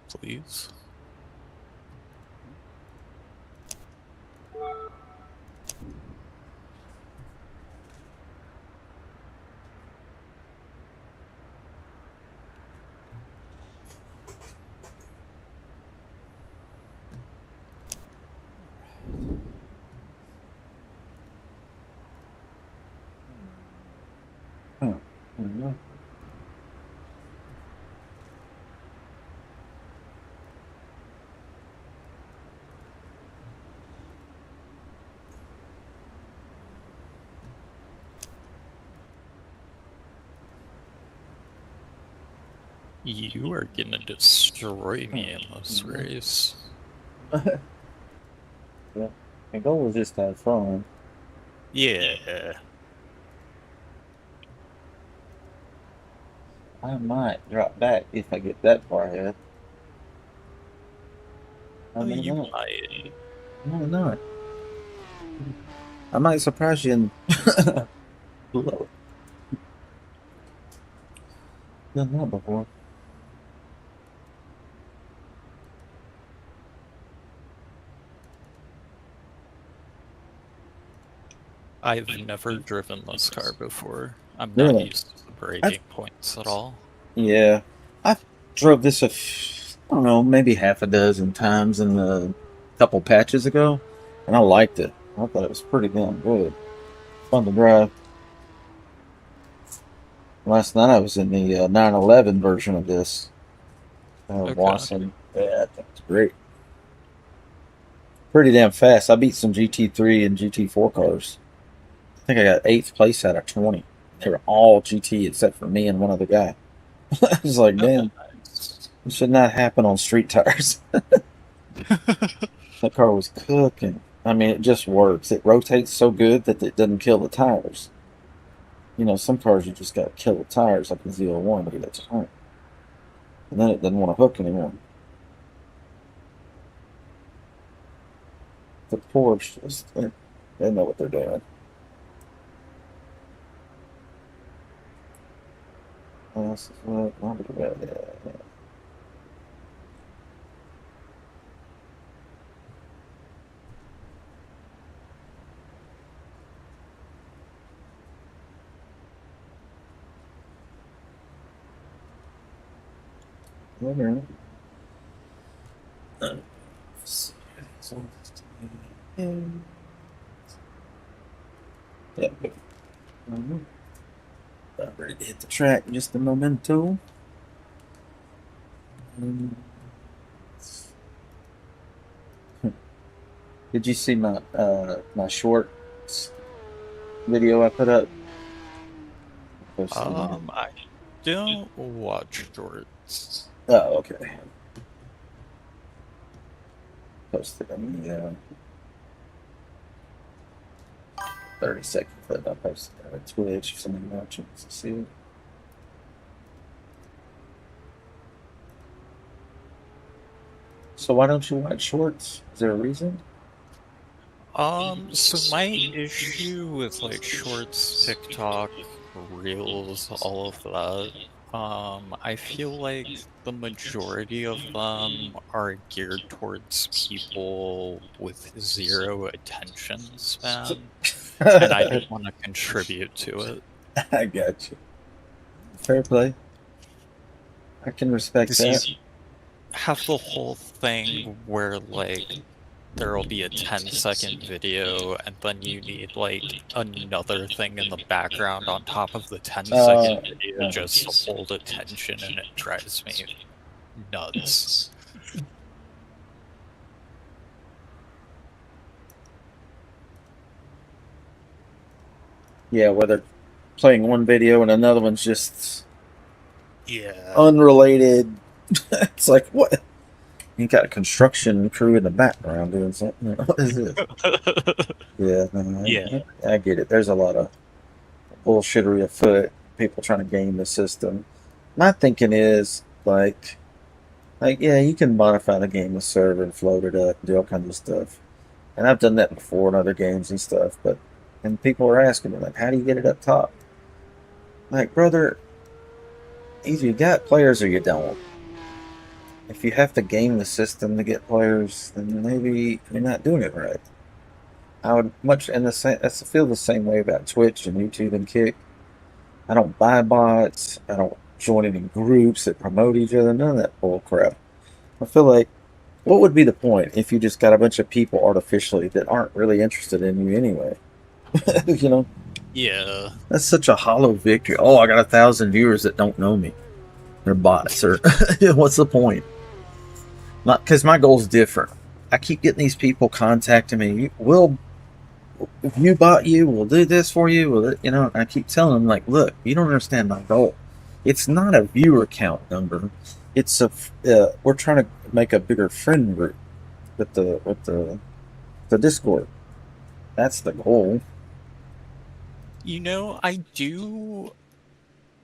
please. You are gonna destroy me in this race. Yeah. My goal was just to have fun. Yeah. I might drop back if I get that far ahead. I may You not. might. I might not. I might surprise you and blow it. Done that before. I've never driven this car before. I'm not Really? used to the I've, braking points at all. yeah. I've drove this I don't know, maybe half a dozen times in a couple patches ago, and I liked it. I thought it was pretty damn good. Fun to drive. Last night I was in the 911 version of this. Okay. Watson. Yeah, I think it's great. Pretty damn fast. I beat some GT3 and GT4 cars. I think I got 8th place out of 20. They were all GT except for me and one other guy. I was like, man, Nice. this should not happen on street tires. That car was cooking. I mean, it just works. It rotates so good that it doesn't kill the tires. You know, some cars you just got to kill the tires, like the Z01 to get it to turn. And then it doesn't want to hook anymore. The Porsche, they know what they're doing. This is what I'm looking at. Yeah. Okay. Yeah. I'm ready to hit the track in just a momento. Did you see my short video I put up? I don't watch shorts. Oh, okay. Posted on the 30-second clip I posted on Twitch if somebody watching to see it. So why don't you watch shorts? Is there a reason? So my issue with like shorts, TikTok, Reels, all of that, I feel like the majority of them are geared towards people with zero attention span, and I don't want to contribute to it. I got you. Fair play. I can respect Because that. you have the whole thing where like there'll be a 10-second video and then you need like another thing in the background on top of the 10-second video just to hold attention, and it drives me nuts. Yeah, whether playing one video and another one's just Yeah. unrelated. It's like, what? You got a construction crew in the background doing something. What is this? Yeah, no, Yeah. I get it. There's a lot of bullshittery afoot. People trying to game the system. My thinking is like yeah, you can modify the game with server and float it up and do all kinds of stuff. And I've done that before in other games and stuff. And people are asking me like, how do you get it up top? Like, brother, either you got players or you don't. if you have to game the system to get players, then maybe you're not doing it right. I would much in the same. I feel the same way about Twitch and YouTube and Kick. I don't buy bots. I don't join any groups that promote each other. None of that bull crap. I feel like what would be the point if you just got a bunch of people artificially that aren't really interested in you anyway? you know, Yeah. that's such a hollow victory. Oh, I got 1,000 viewers that don't know me. They're bots, or what's the point? Because my goal's different. I keep getting these people contacting me. We'll if you bought you, we'll do this for you. I keep telling them like, look, you don't understand my goal. It's not a viewer count number. It's we're trying to make a bigger friend group with the Discord. That's the goal. I do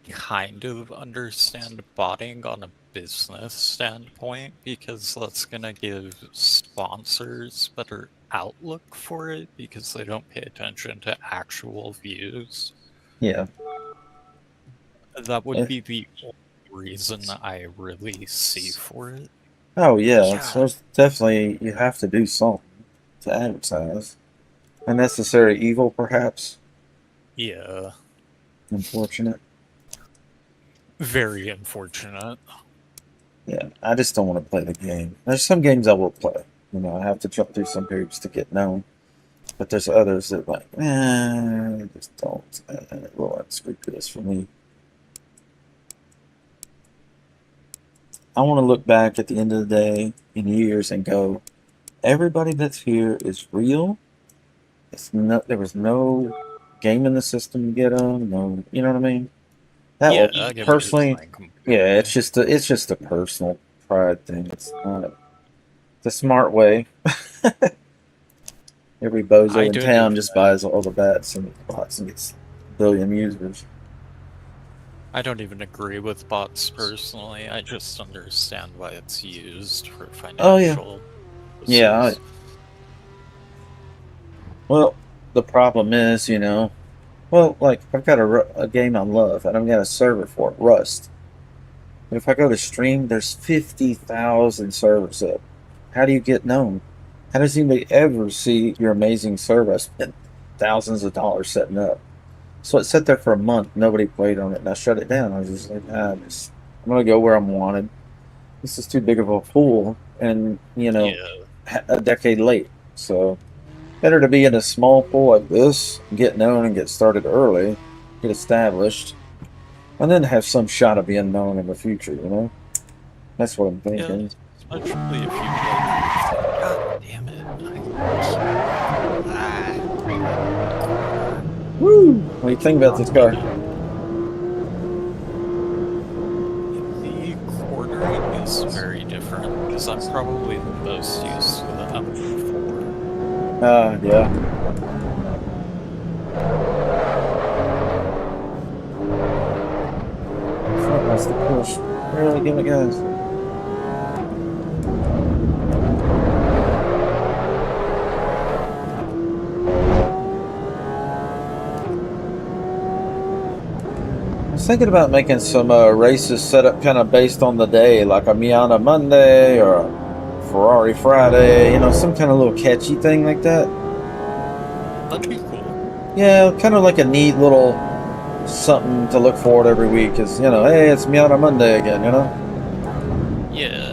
kind of understand botting on a business standpoint because that's going to give sponsors better outlook for it because they don't pay attention to actual views. Yeah. That would be the only reason I really see for it. Oh yeah. Yeah. So it's definitely you have to do something to advertise. A necessary evil, perhaps. Yeah. Unfortunate. Very unfortunate. Yeah, I just don't want to play the game. There's some games I will play. I have to jump through some hoops to get known. But there's others that like, I just don't. A little unscrupulous for me. I want to look back at the end of the day in years and go, everybody that's here is real. There was no game in the system to get them. No, you know what I mean? That Yeah, will I get what you're personally, saying completely. yeah, it's just a personal pride thing. It's not the smart way. Every bozo I in don't town even just buys all the bots and gets a billion users. I don't even agree with bots personally. I just understand why it's used for Oh yeah, financial yeah. purposes. Well, the problem is, well, like I've got a game I love and I've got a server for it, Rust. But if I go to stream, there's 50,000 servers up. How do you get known? How does anybody ever see your amazing server? I spent thousands of dollars setting up. So it sat there for a month. Nobody played on it, and I shut it down. I was just like, I'm gonna go where I'm wanted. This is too big of a fool, and Yeah. a decade late. So better to be in a small pool like this, get known and get started early, get established, and then have some shot of being known in the future. That's what I'm Yeah. thinking. Especially if you God damn it. Woo! What do you think about this car? The quartering is very different because I'm probably the most used to the M4. Yeah. That's the push. Really, give it, guys. I was thinking about making some races set up kind of based on the day, like a Miata Monday or a Ferrari Friday, some kind of little catchy thing like that. That'd be cool. Yeah, kind of like a neat little something to look forward every week is, hey, it's Miata Monday again, Yeah.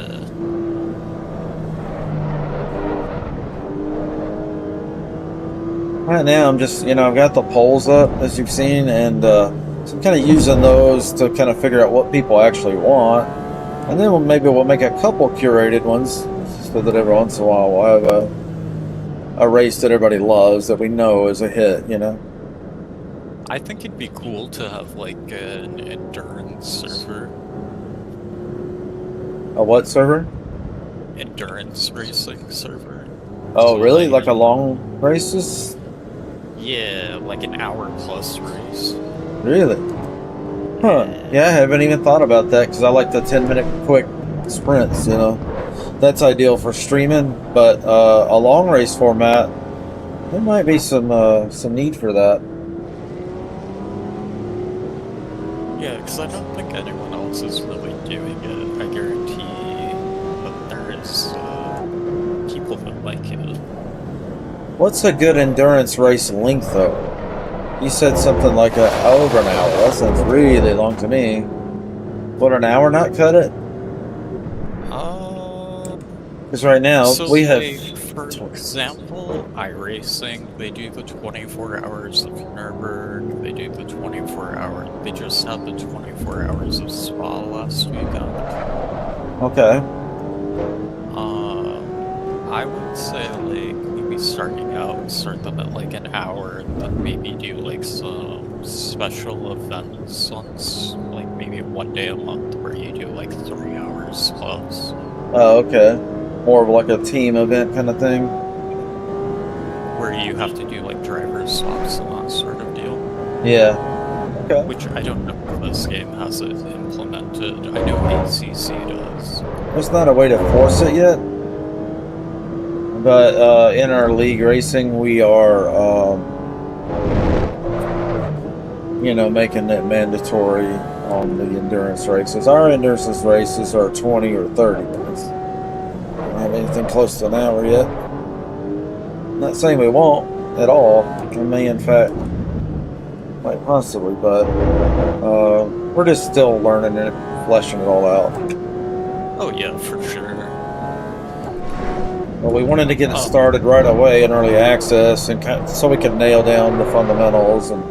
Right now, I'm just, I've got the polls up, as you've seen, and so I'm kind of using those to kind of figure out what people actually want. And then maybe we'll make a couple curated ones so that every once in a while we'll have a race that everybody loves that we know is a hit, I think it'd be cool to have like an endurance server. A what server? Endurance racing server. Oh, So, really? Like a long races? Yeah, like an hour plus race. Really? Huh. Yeah, I haven't even thought about that because I like the 10-minute quick sprints, That's ideal for streaming, but a long race format, there might be some need for that. Yeah, because I don't think anyone else is really doing it, I guarantee. What's a good endurance race length though? You said something like over an hour. That sounds really long to me. Would an hour not cut it? Uh, Because right now so we have. like for example, iRacing, they do the 24 hours of Nürburgring, they do the 24 hour. They just had the 24 hours of Spa last weekend. Okay. I would say like maybe starting out, start them at like an hour, and then maybe do like some special events on like maybe one day a month where you do like 3 hours plus. Oh, okay. More of like a team event kind of thing. Where you have to do like driver swaps and that sort of deal. Yeah. Okay. Which I don't know if this game has it implemented. I know ACC does. There's not a way to force it yet, but in our league racing, we are, making it mandatory on the endurance races. Our endurance races are 20 or 30 minutes. Don't have anything close to an hour yet. Not saying we won't at all. We may, in fact, quite possibly, but we're just still learning it, fleshing it all out. Oh yeah, for sure. Well, we wanted to get it started right away in early access, and so we could nail down the fundamentals and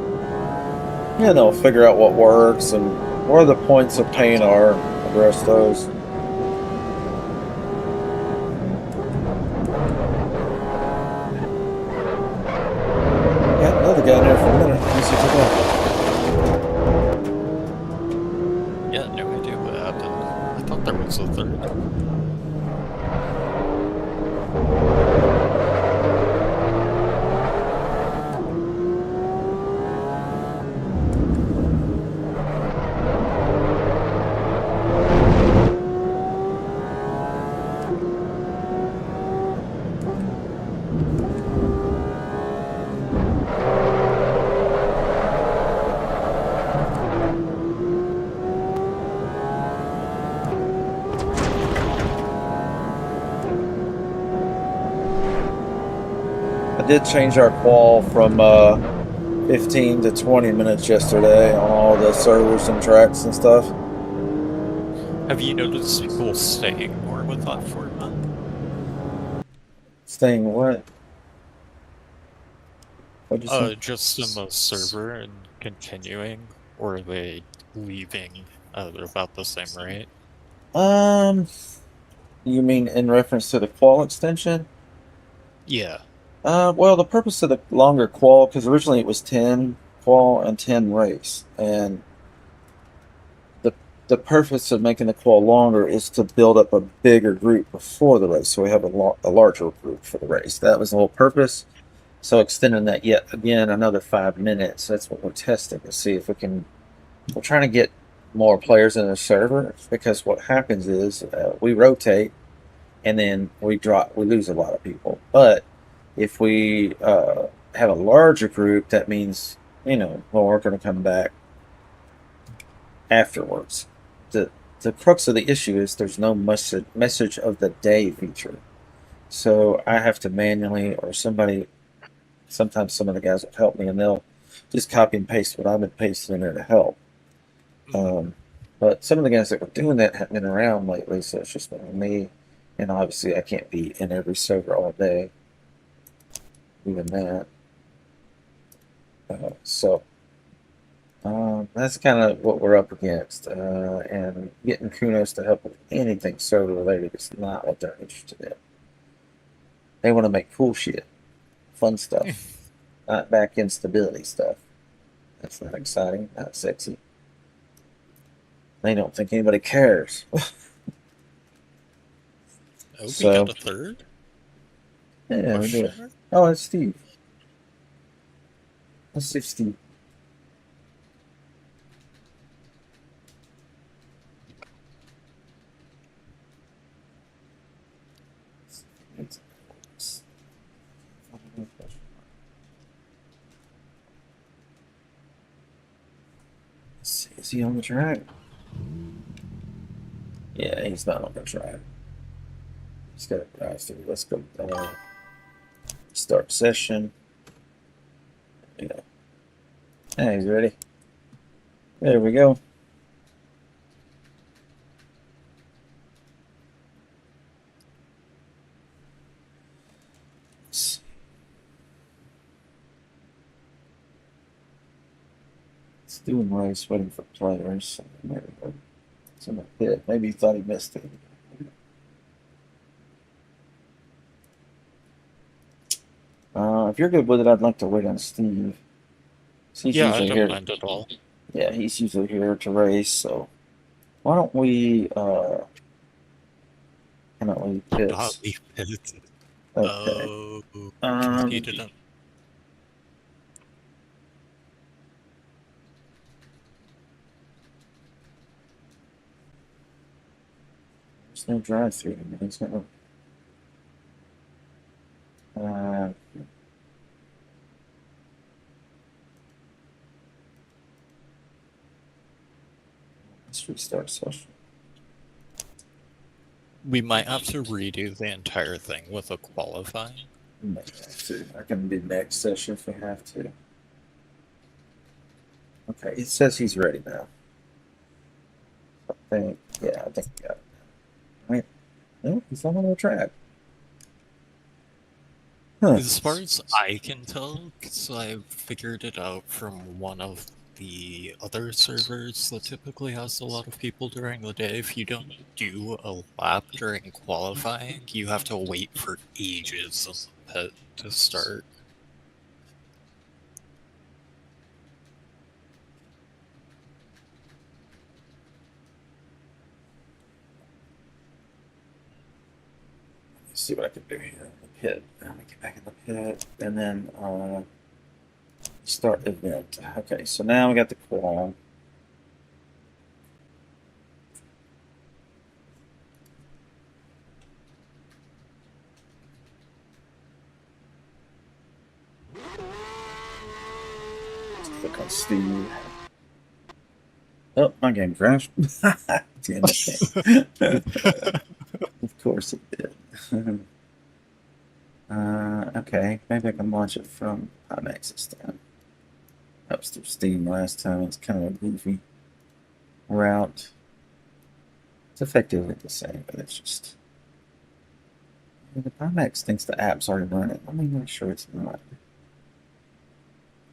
figure out what works and where the points of pain are, address those. Got another guy in there for a minute. Let me see if we Yeah, no idea what happened. I thought there was a third. did change our qual from 15 to 20 minutes yesterday on all the servers and tracks and stuff. Have you noticed people staying more with that format? Staying what? What'd you say? Just in the server and continuing, or are they leaving at about the same rate? Um, you mean in reference to the qual extension? Yeah. Well, the purpose of the longer qual, because originally it was 10 qual and 10 race, and the the purpose of making the qual longer is to build up a bigger group before the race, so we have a larger group for the race. That was the whole purpose. So extending that yet again another 5 minutes. That's what we're testing to see if we can. We're trying to get more players in the server because what happens is we rotate and then we lose a lot of people. But if we have a larger group, that means more are going to come back afterwards. The crux of the issue is there's no message of the day feature. So I have to manually, or sometimes some of the guys will help me, and they'll just copy and paste what I've been pasting in there to help. But some of the guys that were doing that haven't been around lately, so it's just been me. And obviously, I can't be in every server all day. Even that. That's kind of what we're up against. And getting Kunos to help with anything server related is not what they're interested in. They want to make cool shit, fun stuff, not back end stability stuff. That's not exciting, not sexy. They don't think anybody cares. Oh, we So, got a third? yeah, we do it. Sure. Oh, it's Steve. Let's see Steve. Let's see, is he on the track? Yeah, he's not on the track. He's got to drive through. Let's go. Start session. Yeah. Hey, he's ready. There we go. It's doing race, waiting for players. There we go. It's in the pit. Maybe he thought he missed it. If you're good with it, I'd like to wait on Steve. He's Yeah, I usually don't here. mind at all. Yeah, he's usually here to race. So why don't we? Cannot leave Not pits. leave it. Okay. Oh, Um. he didn't. There's no drive-through. There's no. Uh, let's restart session. We might have to redo the entire thing with a qualifying. We may have to. I can do next session if we have to. Okay, it says he's ready now. I think. Yeah, I think we got it. Right. No, he's not on the track. Huh. As far as I can tell, because I've figured it out from one of the other servers that typically has a lot of people during the day, if you don't do a lap during qualifying, you have to wait for ages in the pit to start. Let's see what I can do here in the pit. Let me get back in the pit, and then start event. Okay, so now we got the qual. Let's click on Steve. Oh, my game crashed. Damn it. Of course it did. Okay, maybe I can launch it from Pimax this time. That was through Steam last time. It's kind of a goofy route. It's effectively the same, but it's just. The Pimax thinks the app's already running. Let me make sure it's not. It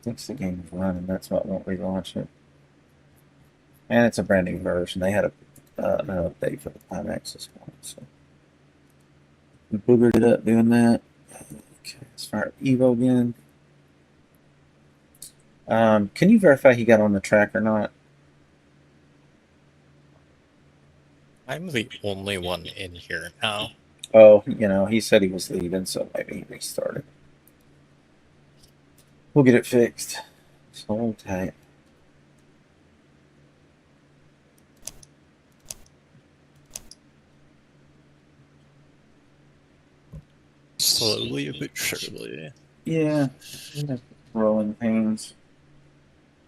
thinks the game's running. That's why it won't relaunch it. And it's a brand new version. They had an update for the Pimax this morning, so we boogered it up doing that. Okay, let's fire EVO again. Can you verify he got on the track or not? I'm the only one in here now. Oh, he said he was leaving, so maybe he restarted. We'll get it fixed. So hold tight. Slowly but surely. Yeah, rolling pains.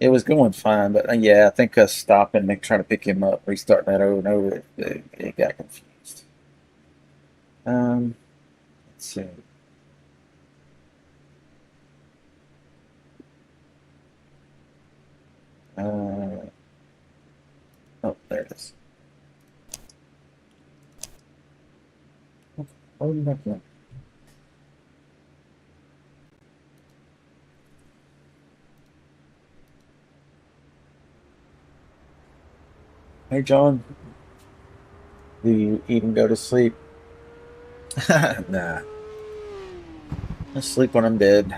It was going fine, but yeah, I think us stopping and trying to pick him up, restarting that over and over, it got confused. Let's see. Oh, there it is. Okay, loading back in. Hey, John. Do you eat and go to sleep? Nah. I sleep when I'm dead.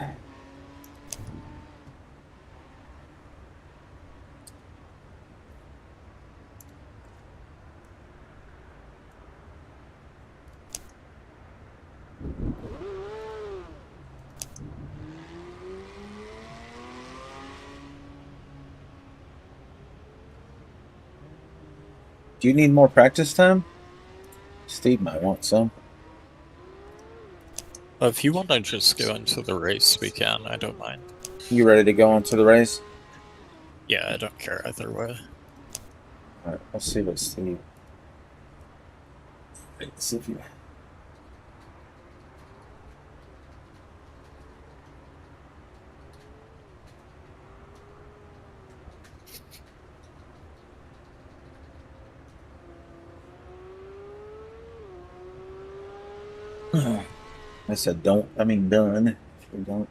Do you need more practice time? Steve might want some. If you want to just go into the race, we can. I don't mind. You ready to go into the race? Yeah, I don't care either way. Alright, let's see what Steve. Let's see if you. I said don't. I mean done. If we don't.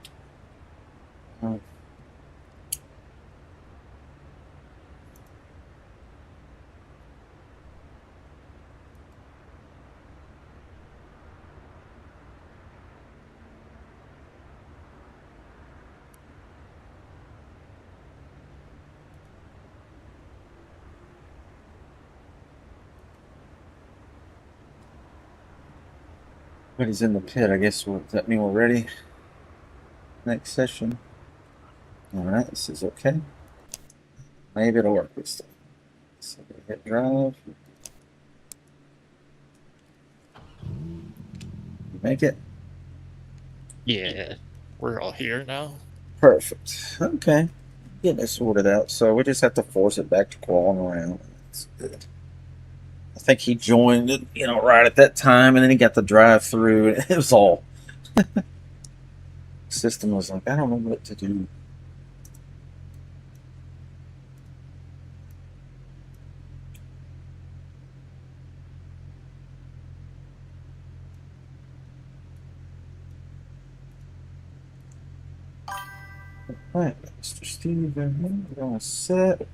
Everybody's in the pit. I guess does that mean we're ready? Next session. All right, this is okay. Maybe it'll work this time. So we hit drive. Make it. Yeah, we're all here now. Perfect. Okay. Getting it sorted out. So we just have to force it back to crawling around. That's good. I think he joined it, right at that time, and then he got the drive through. It was all. System was like, I don't know what to do. All right, Mr. Steve, we're gonna set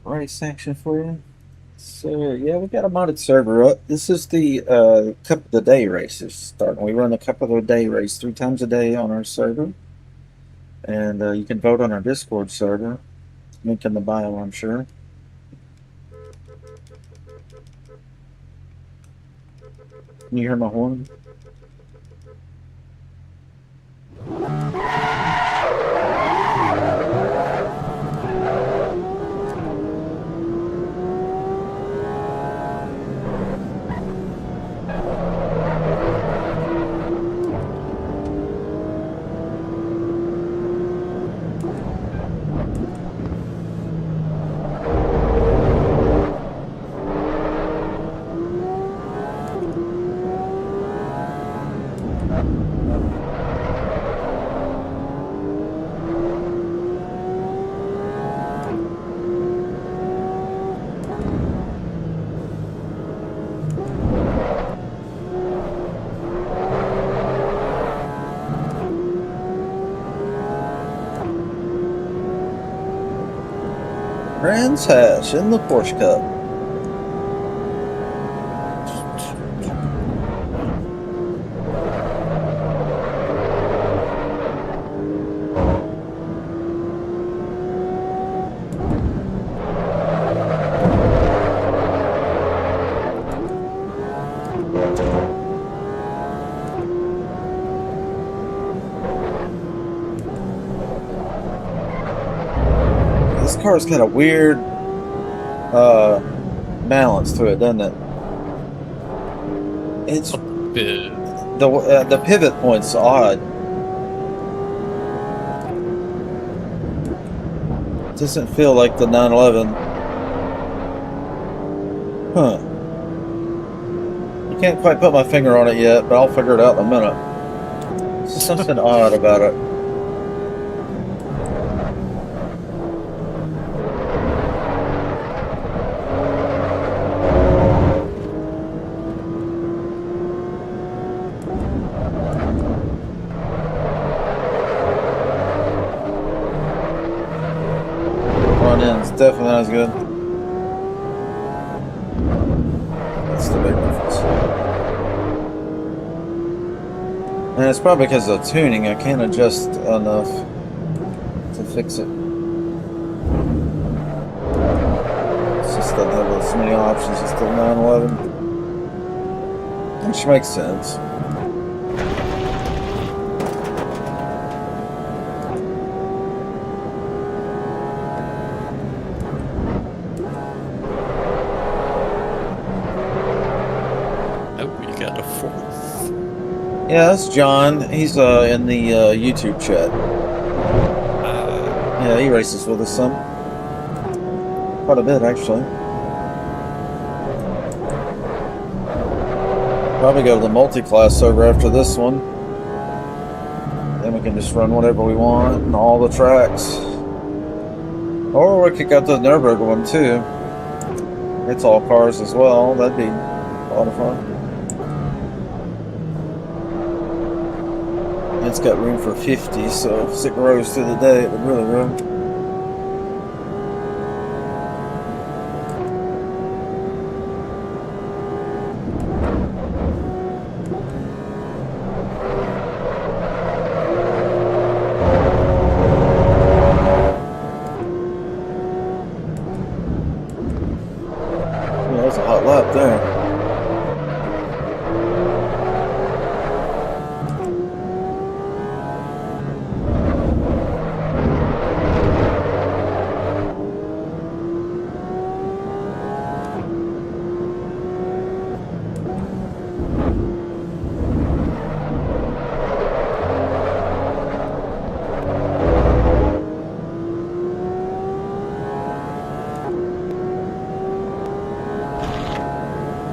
race action for you. So yeah, we got a modded server up. This is the cup of the day races starting. We run the cup of the day race 3 times a day on our server, and you can vote on our Discord server. Link in the bio, I'm sure. Can you hear my horn? Grand's Hash in the Porsche Cup. This car's got a weird balance to it, doesn't it? It's A bit. the pivot point's odd. It doesn't feel like the 911. Huh. I can't quite put my finger on it yet, but I'll figure it out in a minute. There's something odd about it. Definitely not as good. That's the big difference. And it's probably because of tuning. I can't adjust enough to fix it. It's just doesn't have as many options as the 911. Which makes sense. Yeah, that's John. He's in the YouTube chat. Yeah, he races with us some. Quite a bit, actually. Probably go to the multi-class server after this one. Then we can just run whatever we want and all the tracks. Or we could go to the Nürburgring one too. It's all cars as well. That'd be a lot of fun. It's got room for 50, so if it grows through the day, it would really grow.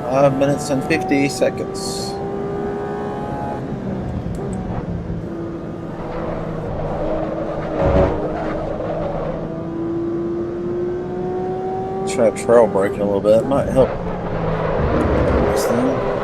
5 minutes and 50 seconds. Try trail braking a little bit. It might help. This thing.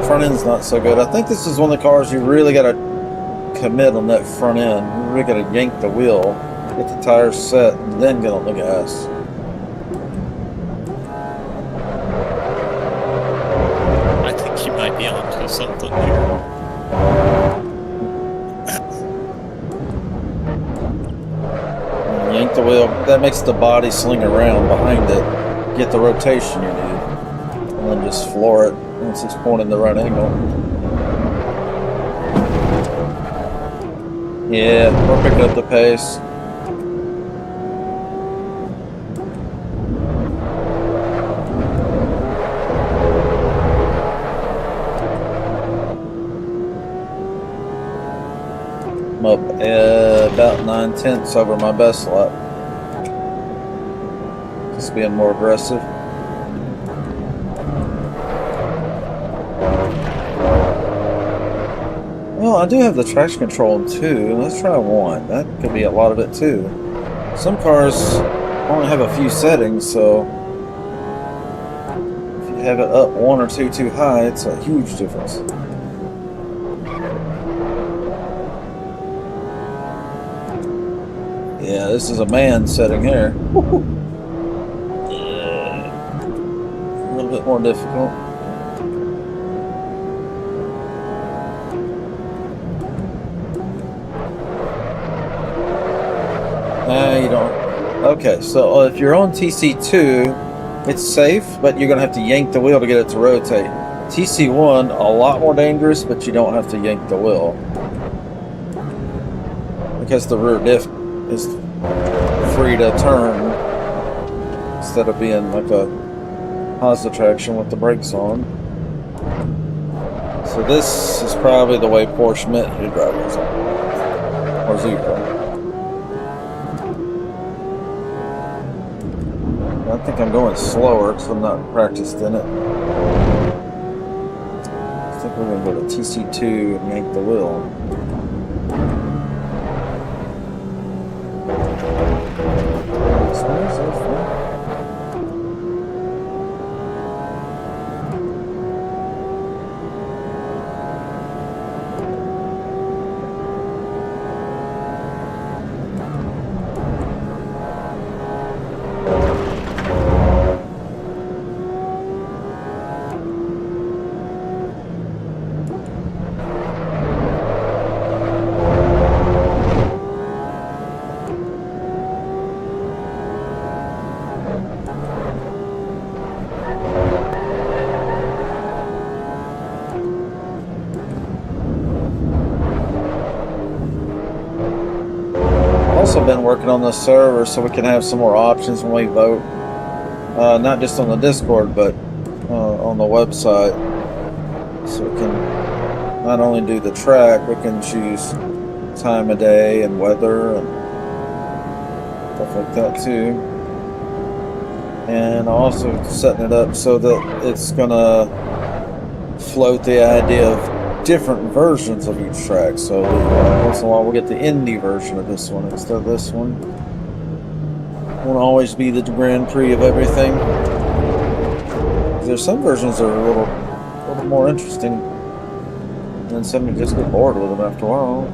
Front end's not so good. I think this is one of the cars you really got to commit on that front end. You really got to yank the wheel, get the tires set, and then get on the gas. I think you might be onto something here. Yank the wheel. That makes the body sling around behind it. Get the rotation you need, and then just floor it. Once it's pointing the right angle. Yeah, we're picking up the pace. I'm up about 9/10 over my best lap. Just being more aggressive. Well, I do have the traction control in 2. Let's try 1. That could be a lot of it too. Some cars only have a few settings, so if you have it up 1 or 2 too high, it's a huge difference. Yeah, this is a man setting here. A little bit more difficult. You don't. Okay, so if you're on TC2, it's safe, but you're going to have to yank the wheel to get it to rotate. TC1, a lot more dangerous, but you don't have to yank the wheel. Because the rear diff is free to turn instead of being like a positive traction with the brakes on. So this is probably the way Porsche meant you drive this on. Or Zebra. I think I'm going slower because I'm not practiced in it. I think we're going to go to TC2 and yank the wheel. Also been working on the server so we can have some more options when we vote, not just on the Discord but on the website, so we can not only do the track, we can choose time of day and weather and stuff like that too. And also setting it up so that it's gonna float the idea of different versions of each track. So once in a while we'll get the indie version of this one instead of this one. Won't always be the Grand Prix of everything. There's some versions that are a little more interesting, and then some you just get bored with them after a while.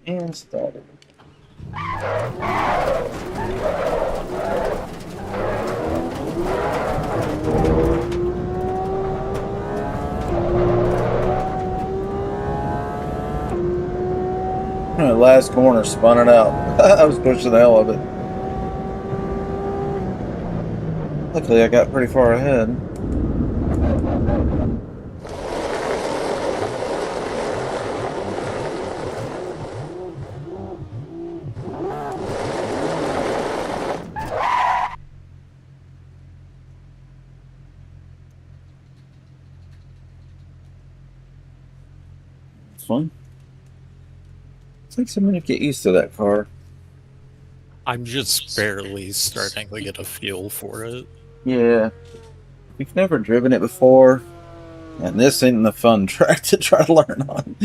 And started. Last corner, spun it out. I was pushing the hell of it. Luckily, I got pretty far ahead. Fun. Takes a minute to get used to that car. I'm just barely starting to get a feel for it. Yeah. If you've never driven it before, and this ain't the fun track to try to learn on.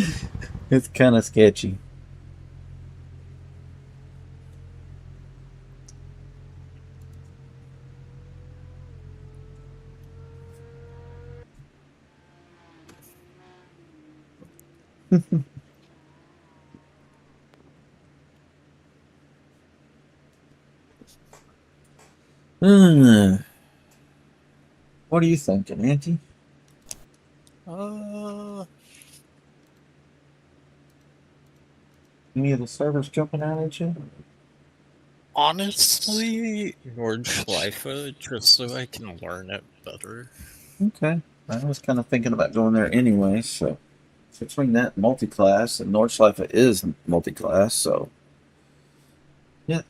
It's kind of sketchy. Hmm. What are you thinking, Auntie? Uh, Any of the servers jumping out at you? Honestly, Nordschleife, just so I can learn it better. Okay. I was kind of thinking about going there anyway, so between that and multi-class, and Nordschleife is multi-class, so yeah.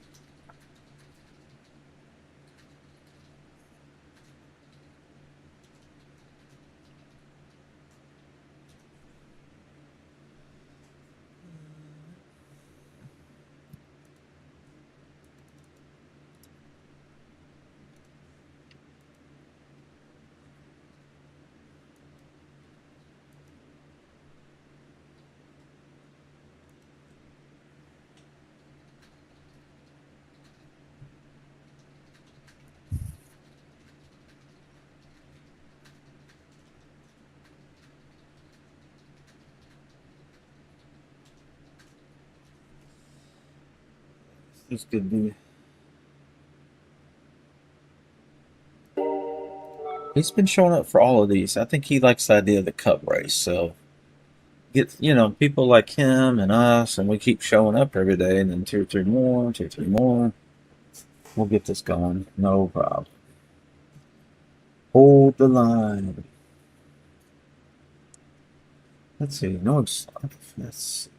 This could be. He's been showing up for all of these. I think he likes the idea of the cup race, so get people like him and us, and we keep showing up every day, and then two or three more, two or three more. We'll get this going, no problem. Hold the line. Let's see, no, let's see.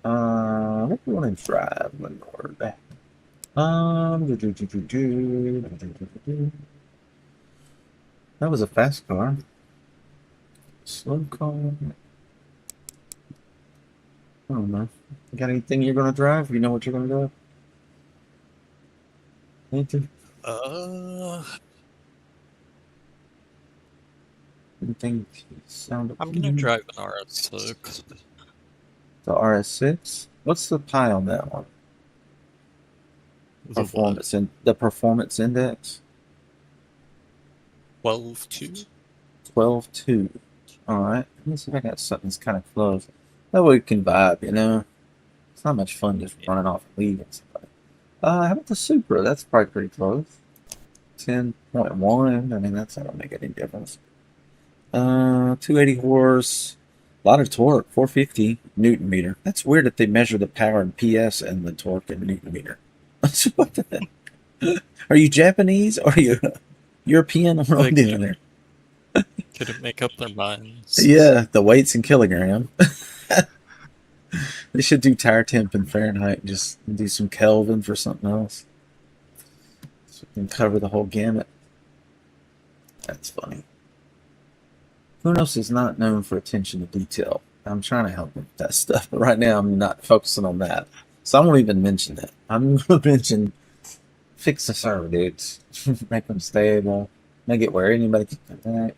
What do we want to drive, my lord? That was a fast car. Slow car. I don't know. You got anything you're gonna drive? You know what you're gonna drive? Anything? Uh, Anything sound I'm gonna appealing? drive an RS6. The RS6. What's the pi on that one? The what? The performance index. 12.2? 12.2. All right. Let me see if I got something that's kind of close. That way we can vibe. It's not much fun just Yeah. running off and leaving somebody. How about the Supra? That's probably pretty close. 10.1. I mean, that's not gonna make any difference. 280 horse, a lot of torque, 450 Newton meter. That's weird that they measure the power in PS and the torque in Newton meter. What the- Are you Japanese or are you European? What are we They doing there? couldn't make up their minds. Yeah, the weights in kilogram. They should do tire temp in Fahrenheit and just do some Kelvin for something else. So we can cover the whole gamut. That's funny. Kunos is not known for attention to detail. I'm trying to help him with that stuff, but right now I'm not focusing on that. So I won't even mention that. I'm going to mention fix the server, dudes. Make them stable. Make it where anybody can connect.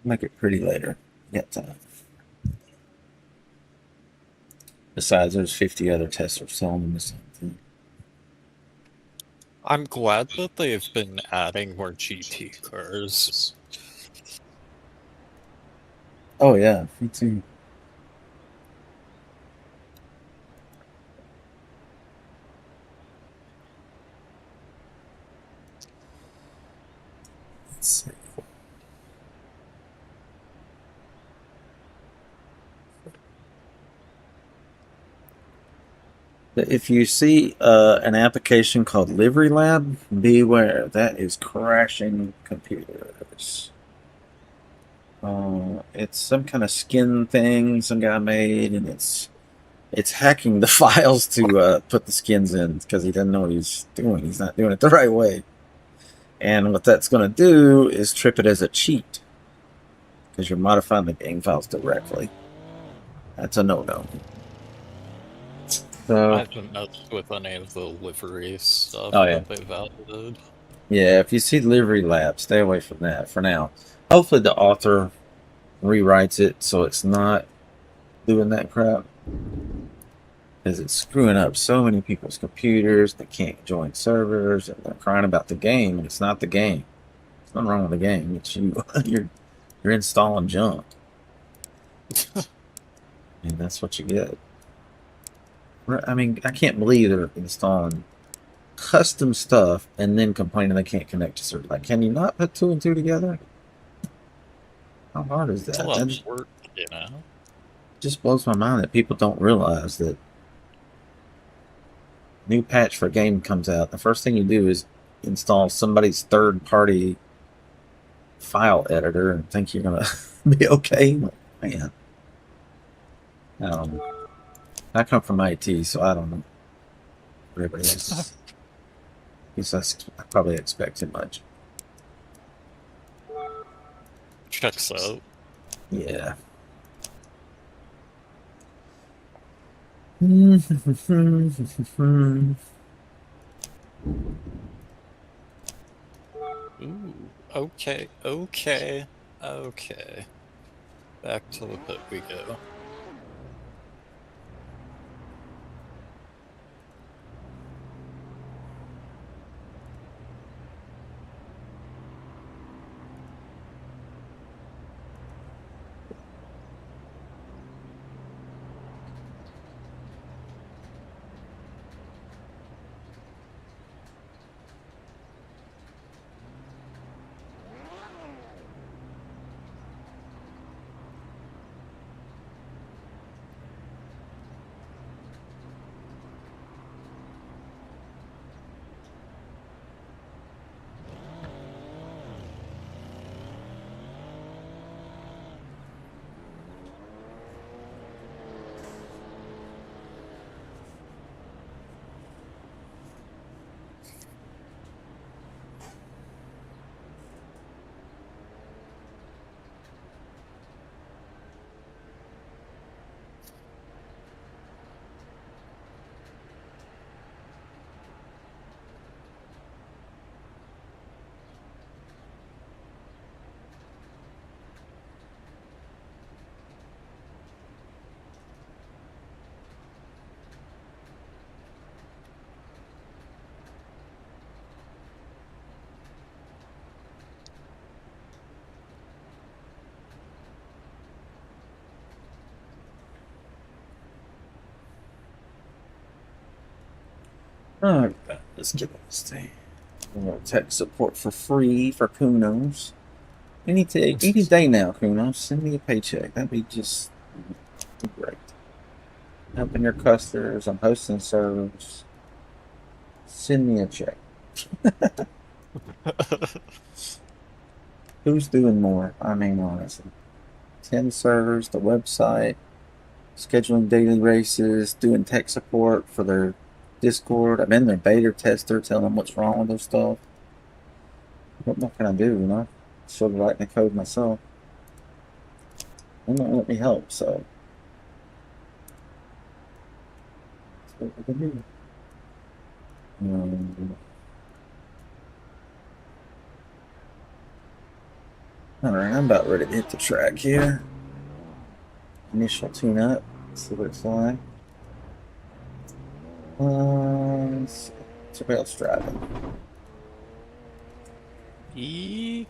Make it pretty later. Get time. Besides, there's 50 other testers selling them the same thing. I'm glad that they've been adding more GT cars. Oh yeah, me too. Let's see. If you see an application called Livery Lab, beware. That is crashing computers. It's some kind of skin thing some guy made, and it's hacking the files to put the skins in because he doesn't know what he's doing. He's not doing it the right way. And what that's going to do is trip it as a cheat because you're modifying the game files directly. That's a no-no. I So, haven't messed with any of the livery stuff oh yeah, that they've added. yeah. If you see Livery Lab, stay away from that for now. Hopefully, the author rewrites it so it's not doing that crap because it's screwing up so many people's computers. They can't join servers and they're crying about the game, and it's not the game. There's nothing wrong with the game. It's you. You're installing junk, and that's what you get. I mean, I can't believe they're installing custom stuff and then complaining they can't connect to server. Like, can you not put two and two together? How hard is It's a that? lot That of work, you know? just blows my mind that people don't realize that new patch for a game comes out. The first thing you do is install somebody's third-party file editor and think you're gonna be okay. Man, I come from IT, so I don't know. Everybody else, I probably expect too much. Checks out. Yeah. Ooh, okay, okay, okay. Back to the pit we go. Alright, let's get this thing. Tech support for free for Kunos. Any day now, Kunos. Send me a paycheck. That'd be just great. Helping your customers. I'm hosting servers. Send me a check. Who's doing more? I mean, honestly. 10 servers, the website, scheduling daily races, doing tech support for their Discord. I'm in their beta tester telling them what's wrong with their stuff. What more can I do, you know? Should write the code myself. They won't let me help, so. That's what we can do. Alright, I'm about ready to hit the track here. Initial tune up. See what it's like. Somebody else driving. Eek.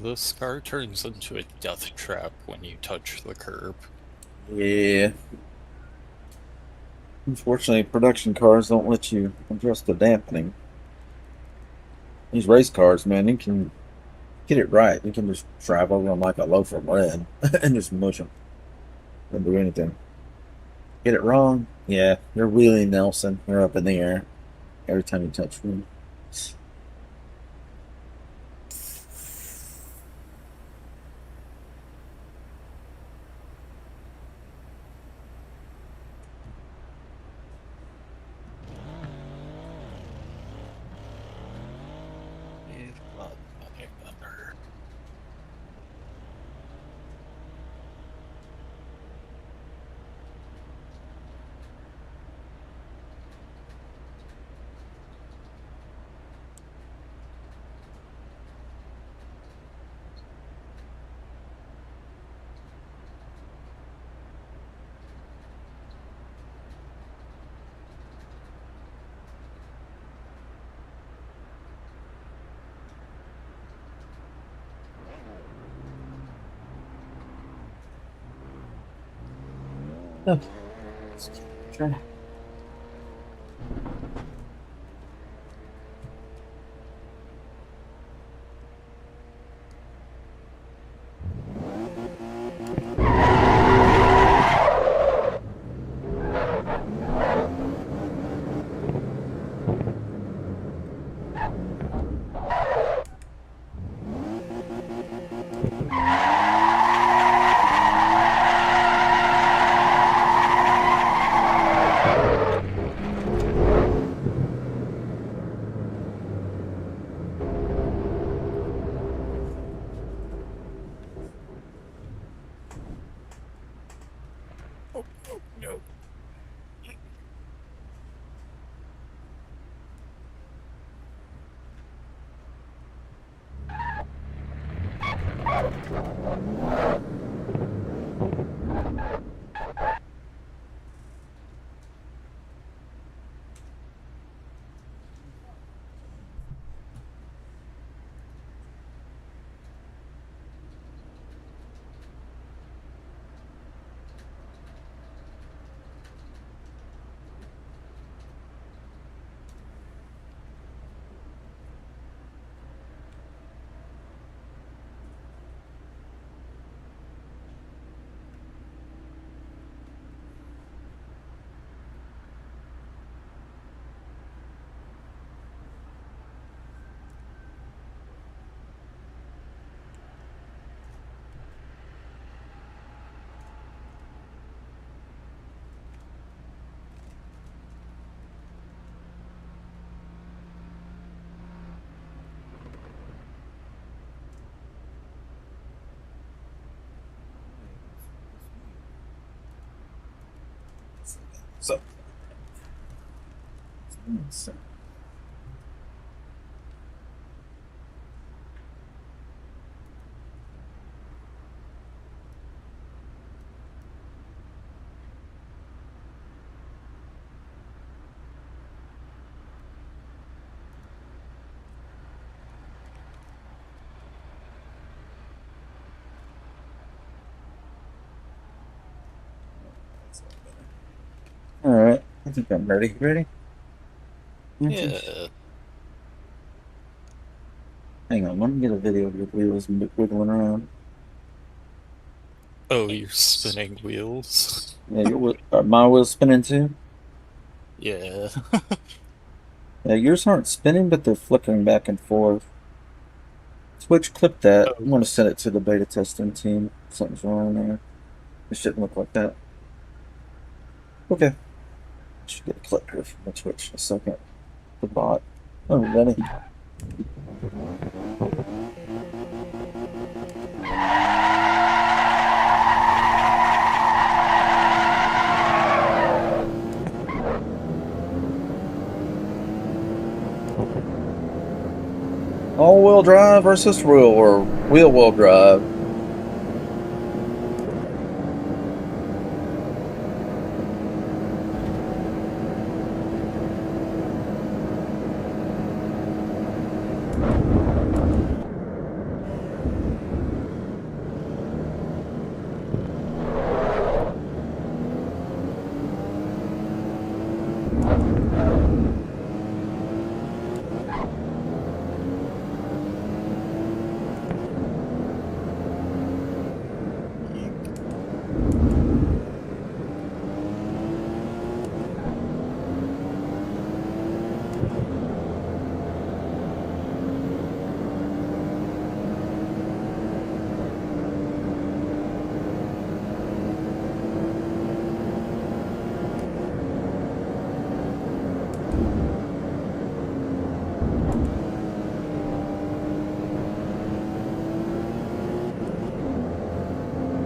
This car turns into a death trap when you touch the curb. Yeah. Unfortunately, production cars don't let you adjust the dampening. These race cars, man, you can get it right. You can just drive over them like a loaf of bread and just mush them. Don't do anything. Get it wrong, yeah, you're wheeling Nelson. You're up in the air every time you touch one. Okay. Let's try. No. So, Alright, I think I'm ready. Ready? Mhm. Yeah. Hang on, let me get a video of your wheels wiggling around. Oh, you're spinning wheels? Yeah, are my wheels spinning too? Yeah. Yeah, yours aren't spinning, but they're flickering back and forth. Switch, clip that. Oh, I'm going to send it to the beta testing team. Something's wrong there. It shouldn't look like that. Okay. Should get a clip here from the Twitch in a second. The bot. Oh, Benny. All-wheel drive versus wheel-wheel drive.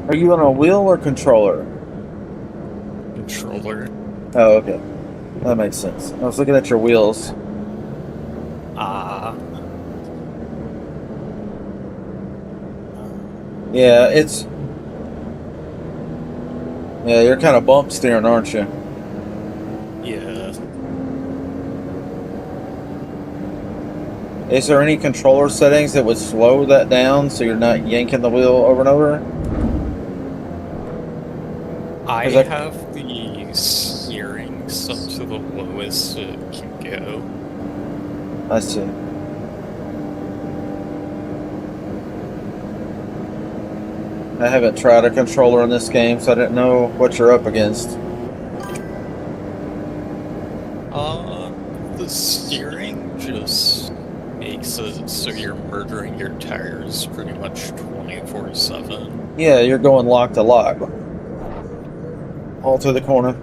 Are you on a wheel or controller? controller. Oh, okay. That makes sense. I was looking at your wheels. Ah. Yeah, yeah, you're kind of bump steering, aren't you? Yeah. Is there any controller settings that would slow that down so you're not yanking the wheel over and over? I Because I, have the steering set to the lowest it can go. I see. I haven't tried a controller in this game, so I didn't know what you're up against. The steering just makes it so you're murdering your tires pretty much 24/7. Yeah, you're going lock to lock, all through the corner,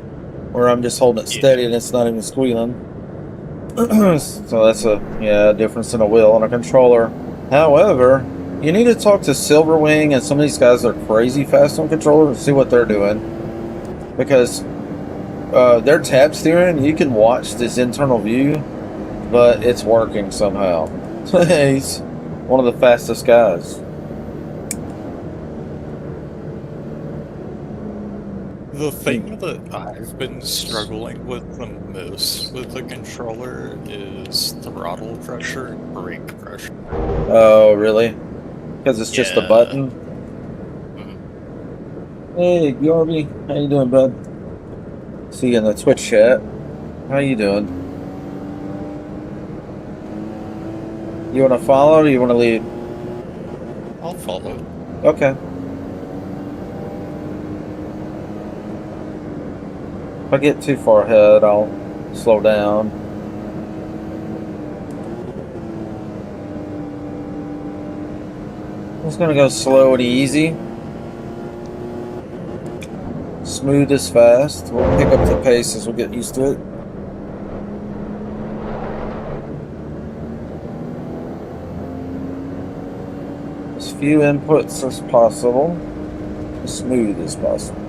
where I'm just holding it Yeah. steady and it's not even squealing. So that's a difference in a wheel and a controller. However, you need to talk to Silverwing and some of these guys that are crazy fast on controllers and see what they're doing, because their tap steering, you can watch this internal view, but it's working somehow. He's one of the fastest guys. The thing that I've been struggling with the most with the controller is throttle pressure and brake pressure. Oh, really? Because it's just a Yeah. button? Mm. Hey, Yorby, how you doing, bud? See you in the Twitch chat. How you doing? You want to follow or you want to lead? I'll follow. Okay. If I get too far ahead, I'll slow down. I'm just gonna go slow and easy. Smooth is fast. We'll pick up the pace as we get used to it. As few inputs as possible. As smooth as possible.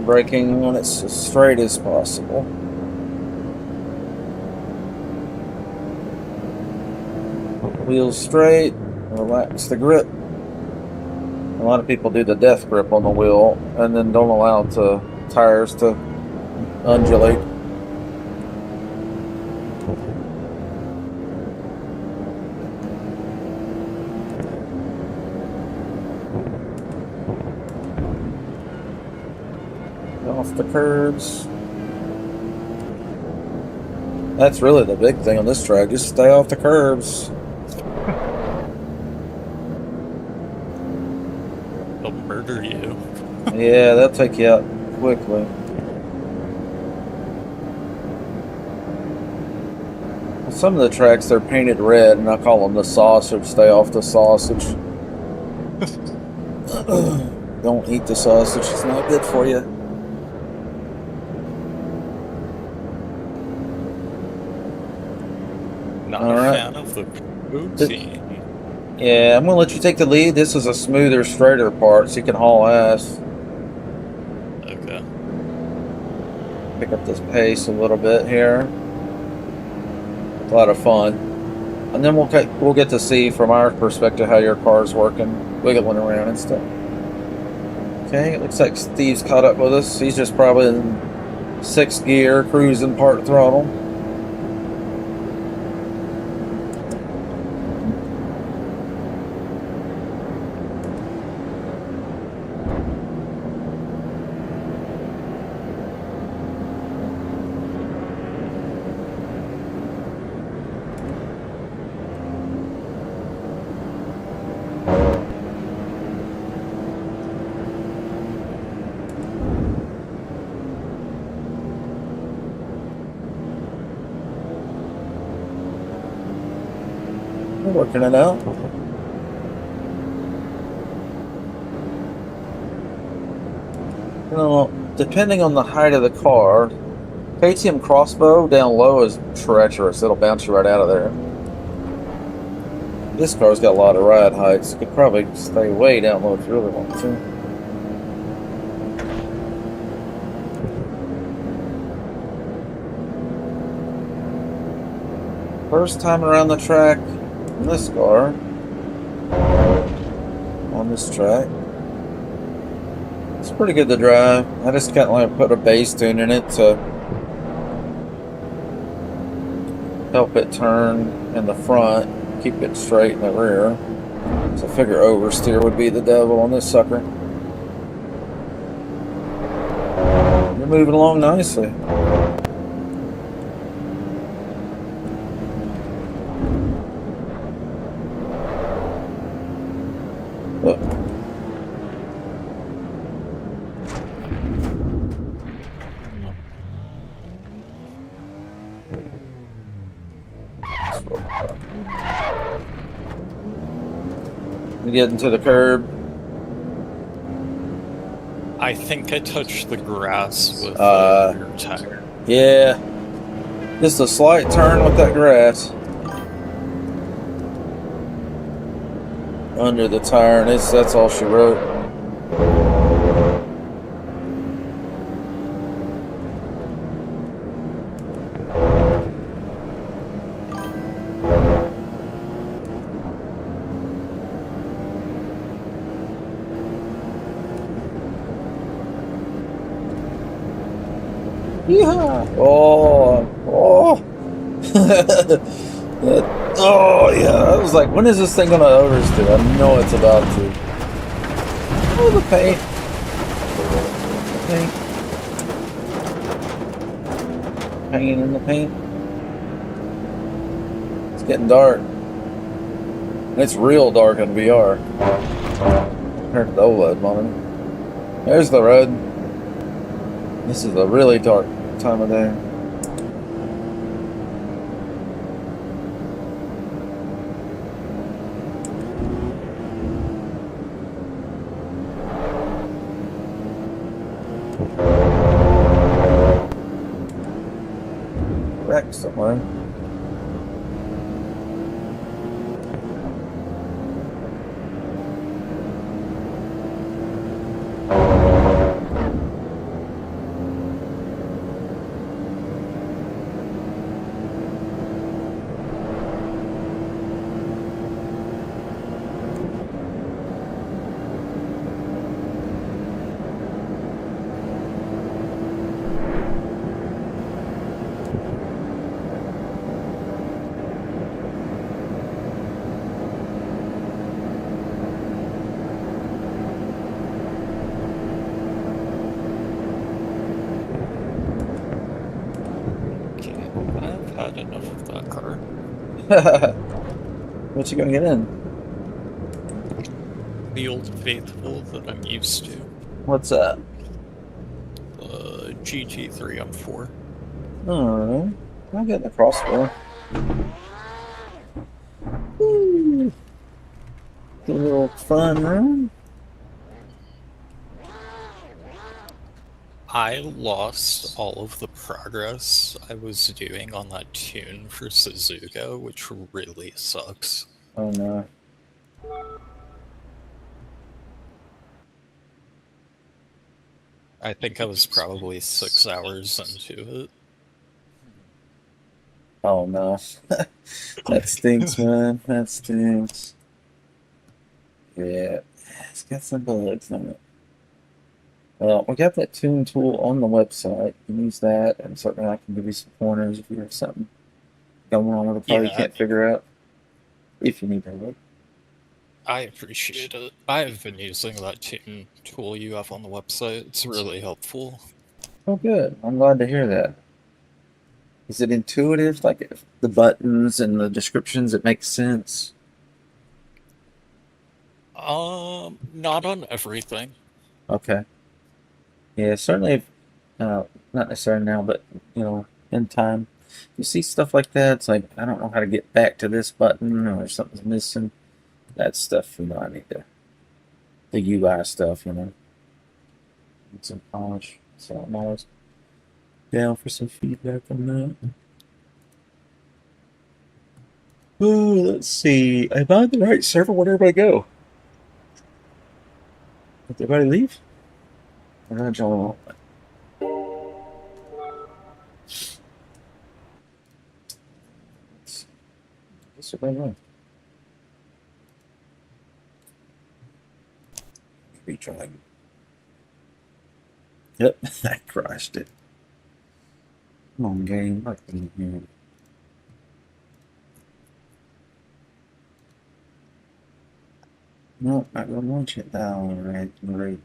Braking when it's as straight as possible. Wheels straight. Relax the grip. A lot of people do the death grip on the wheel and then don't allow tires to undulate. Off the curbs. That's really the big thing on this track. Just stay off the curbs. They'll murder you. Yeah, they'll take you out quickly. Some of the tracks, they're painted red, and I call them the sausage. Stay off the sausage. Don't eat the sausage. It's not good for you. Not All a right. fan of the protein. Yeah, I'm going to let you take the lead. This is a smoother, straighter part, so you can haul ass. Okay. Pick up this pace a little bit here. A lot of fun. And then we'll get to see from our perspective how your car's working, wiggling around and stuff. Okay, it looks like Steve's caught up with us. He's just probably in 6th gear, cruising part throttle. We're working it out. You know, depending on the height of the car, KTM crossbow down low is treacherous. It'll bounce you right out of there. This car's got a lot of ride heights. You could probably stay way down low if you really want to. First time around the track in this car, on this track. It's pretty good to drive. I just kind of like put a bass tune in it to help it turn in the front, keep it straight in the rear. So I figure oversteer would be the devil on this sucker. You're moving along nicely. Look. You get into the curb. I think I touched the grass with the rear tire. Yeah. Just a slight turn with that grass under the tire, and that's all she wrote. Yeah. Oh. Oh yeah. I was like, when is this thing gonna oversteer? I know it's about to. Oh, the paint. Hanging in the paint. It's getting dark. And it's real dark in VR compared to the OLED monitor. There's the road. This is a really dark time of day. Wreck somewhere. enough of that car. What you gonna get in? The old faithful that I'm used to. What's that? GT3 M4. Alright. I'll get the crossbow. Woo! A little fun run. I lost all of the progress I was doing on that tune for Suzuka, which really sucks. Oh no. I think I was probably 6 hours into Oh no. That stinks, man. That stinks. Yeah. It's got some bugs on it. Well, we got that tune tool on the website. You can use that, and certainly I can give you some pointers if you have something going on with the car you Yeah, can't figure out. If you need help. I appreciate it. I've been using that tune tool you have on the website. It's really helpful. Oh, good. I'm glad to hear that. Is it intuitive? Like if the buttons and the descriptions, it makes sense? Not on everything. Okay. Yeah, certainly, not necessarily now, but, in time. You see stuff like that, it's like, I don't know how to get back to this button or something's missing. That stuff, I need the UI stuff, Need some polish. So I'm always down for some feedback on that. Ooh, let's see. Am I on the right server? Where'd everybody go? Did everybody leave? Or did I join all? What's everybody doing? Retrying. Yep, I crushed it. Come on, game. Like in here. Nope, not gonna launch it down. Right.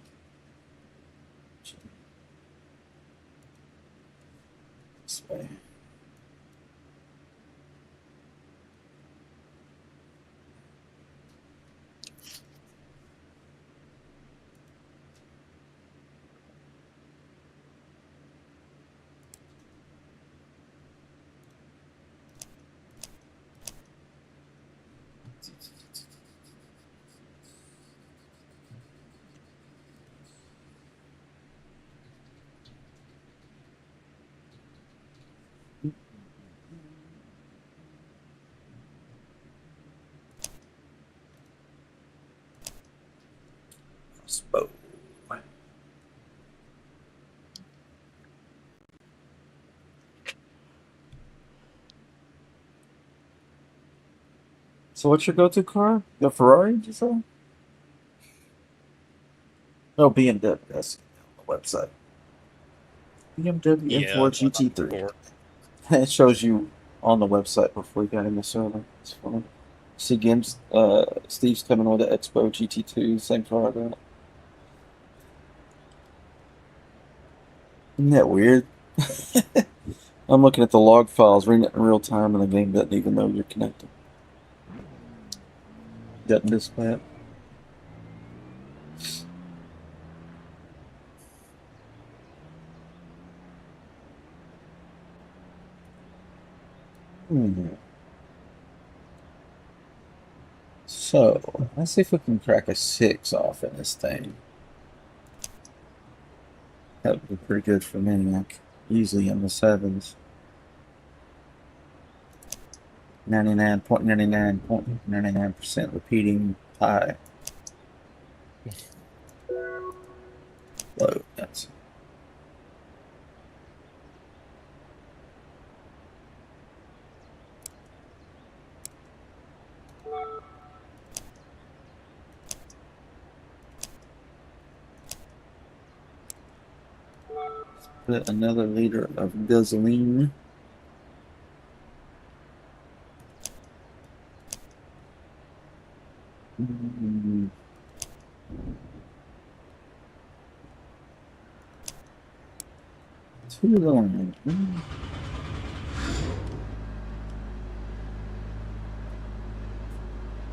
This way. Crossbow. So what's your go-to car? The Ferrari, did you say? No, BMW. That's on the website. BMW Yeah, M4 GT3. or It shows you on the website before you got in the server. It's fun. See, Gims, Steve's coming with the Expo GT2, same car. Isn't that weird? I'm looking at the log files, reading it in real time, and the game doesn't even know you're connected. Doesn't display it. Hmm. So, let's see if we can crack a 6 off in this thing. That would be pretty good for Maniac. Usually in the 7s. 99.99.99% repeating high. Low. That's put another liter of gasoline. Mm. Too long.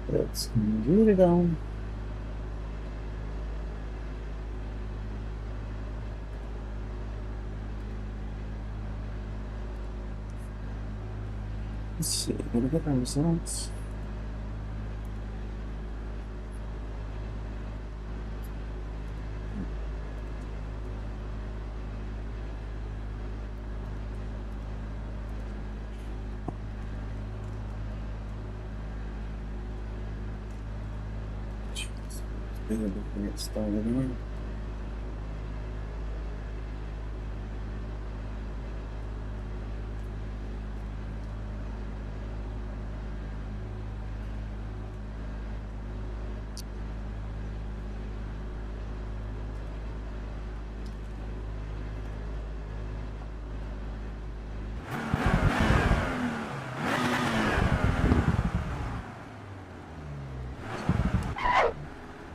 Let's get it on. Let's see, gonna get our results. Get started here.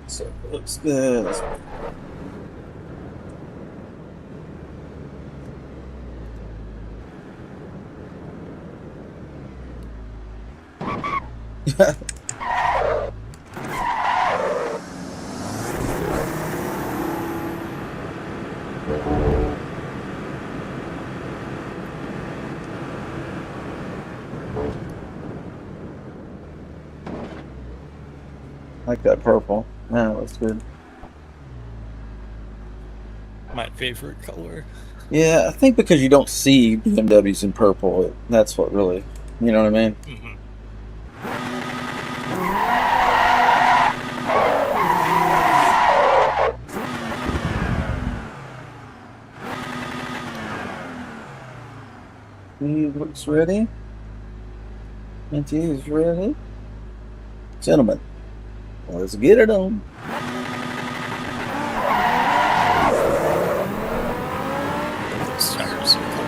So it looks good. Like that purple. Yeah, that looks good. My favorite color. Yeah, I think because you don't see BMWs in purple, that's what really, you know what I mean? Mm-hmm. He looks ready. And he is ready. Gentlemen, let's get it on. Those tires are cold.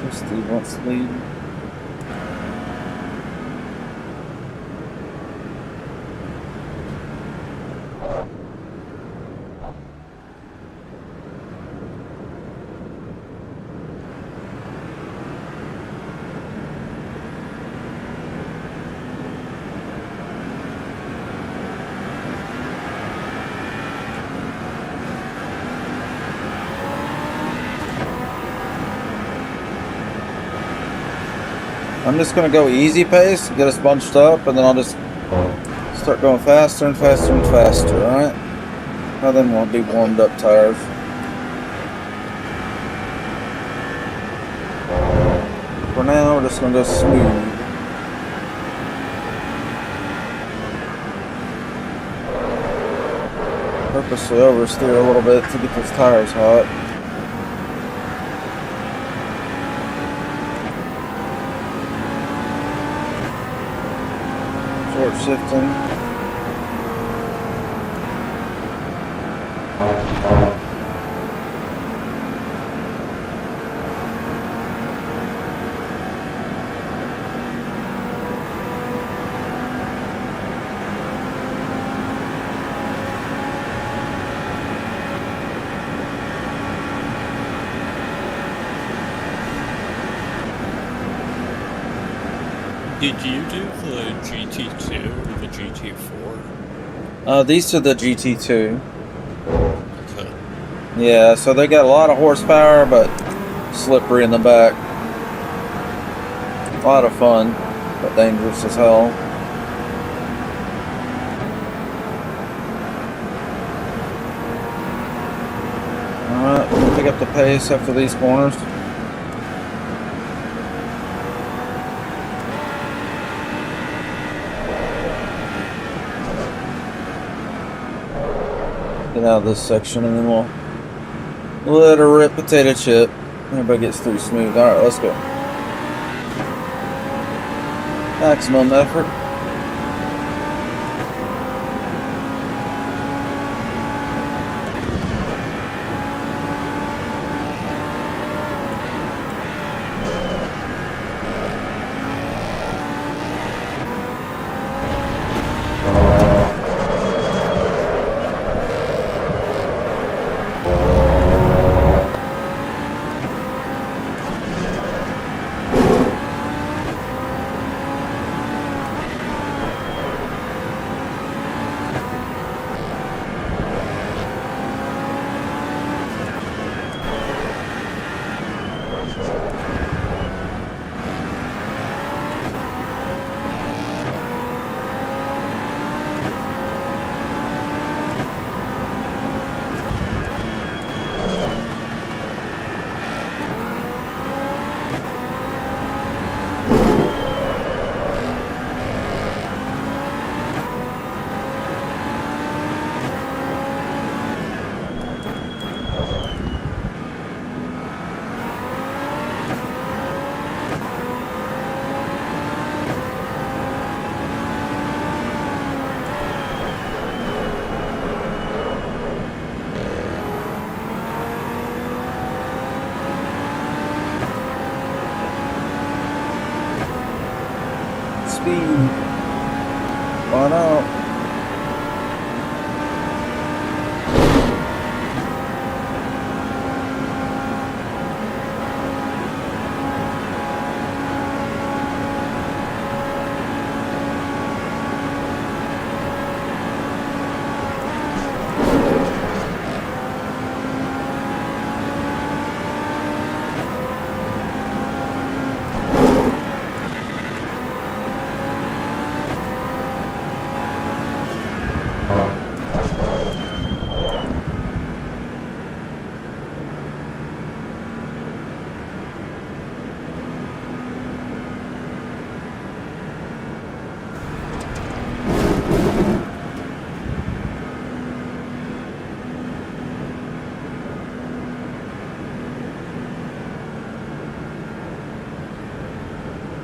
So Steve wants to lead. I'm just going to go easy pace, get us bunched up, and then I'll just start going faster and faster and faster, alright? Now then we'll be warmed up tires. For now, we're just going to go smooth. Purposely oversteer a little bit to get those tires hot. Short shifting. Did you do the GT2 or the GT4? These are the GT2. Okay. Yeah, so they got a lot of horsepower, but slippery in the back. A lot of fun, but dangerous as hell. Alright, we'll pick up the pace after these corners. Get out of this section and then we'll let her rip potato chip. Everybody gets through smooth. Alright, let's go. Maximum effort. Speed. Why not?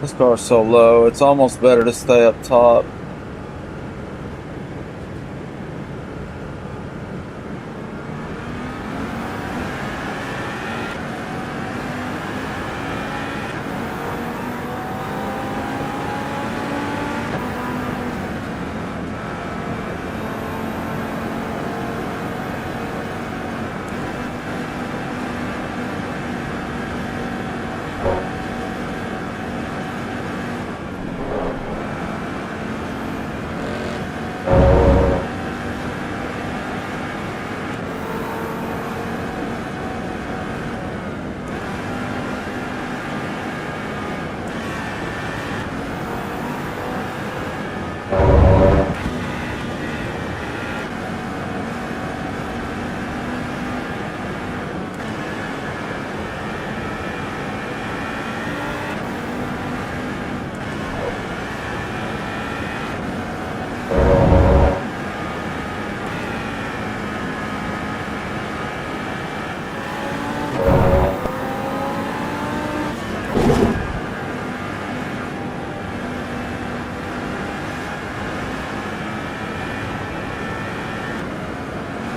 This car's so low, it's almost better to stay up top.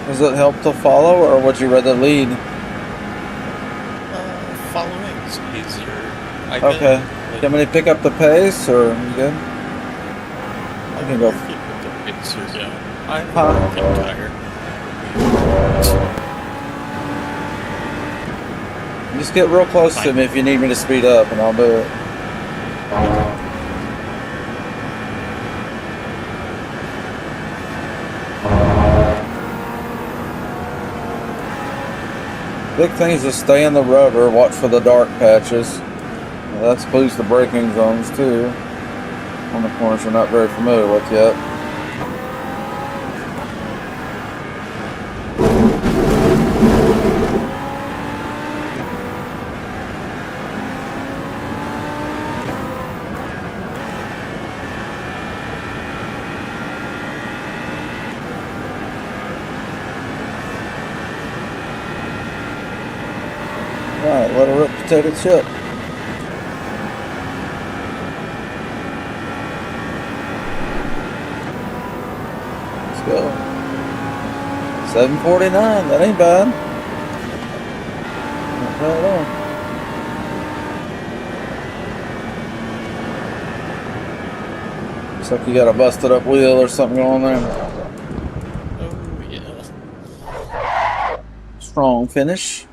Does it help to follow, or would you rather lead? Following's easier. Okay. Like, Do you want me to pick up the pace, or you good? I can go. keep with the pace you're going. I'm Huh? getting tired. Just get real close to me if you need me to speed up, and I'll do it. Big thing is to stay in the rubber, watch for the dark patches. That includes the braking zones too, on the corners you're not very familiar with yet. Right, let her rip potato chip. 749. That ain't bad. Not bad at all. Looks like you got a busted up wheel or something going on there. Oh, yeah. Strong finish.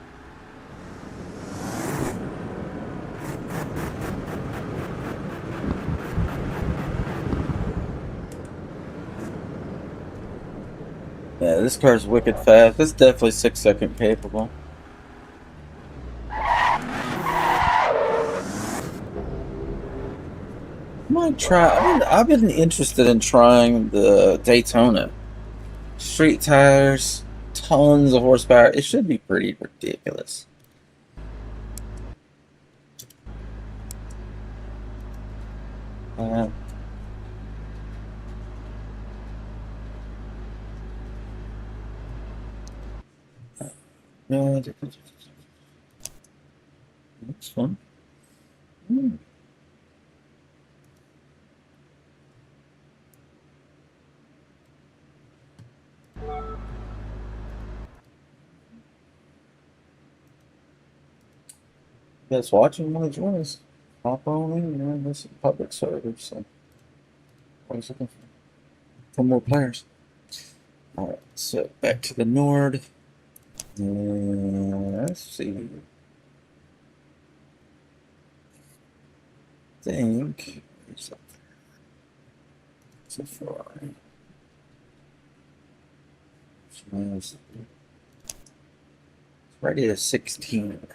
Yeah, this car's wicked fast. It's definitely 6-second capable. Might try. I've been interested in trying the Daytona. Street tires, tons of horsepower. It should be pretty ridiculous. Uh, yeah, that's fun. Hmm. You guys watching? Want to join us? Hop on in, man. This is public service, so always looking for more players. All right, so back to the Nord. Let's see. I think it's a Ferrari. It's ready at 16.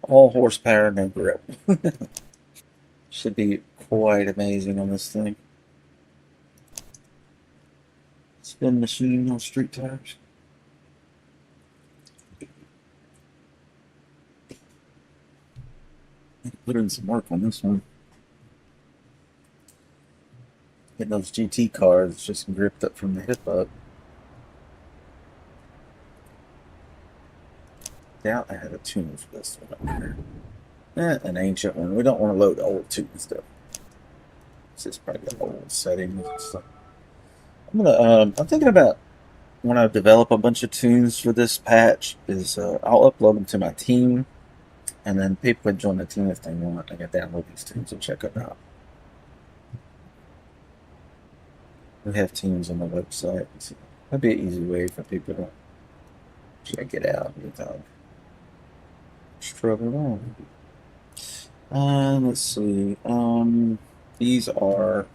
All horsepower, no grip. Should be quite amazing on this thing. Spin machine on street tires. Put in some work on this one. Getting those GT cars just gripped up from the hip up. Doubt I had a tuner for this one up here. An ancient one. We don't want to load old tunes though. This is probably an old setting. I'm thinking about when I develop a bunch of tunes for this patch is I'll upload them to my team, and then people can join the team if they want. I can download these tunes and check them out. We have teams on the website. So that'd be an easy way for people to check it out without struggling on. Let's see. These are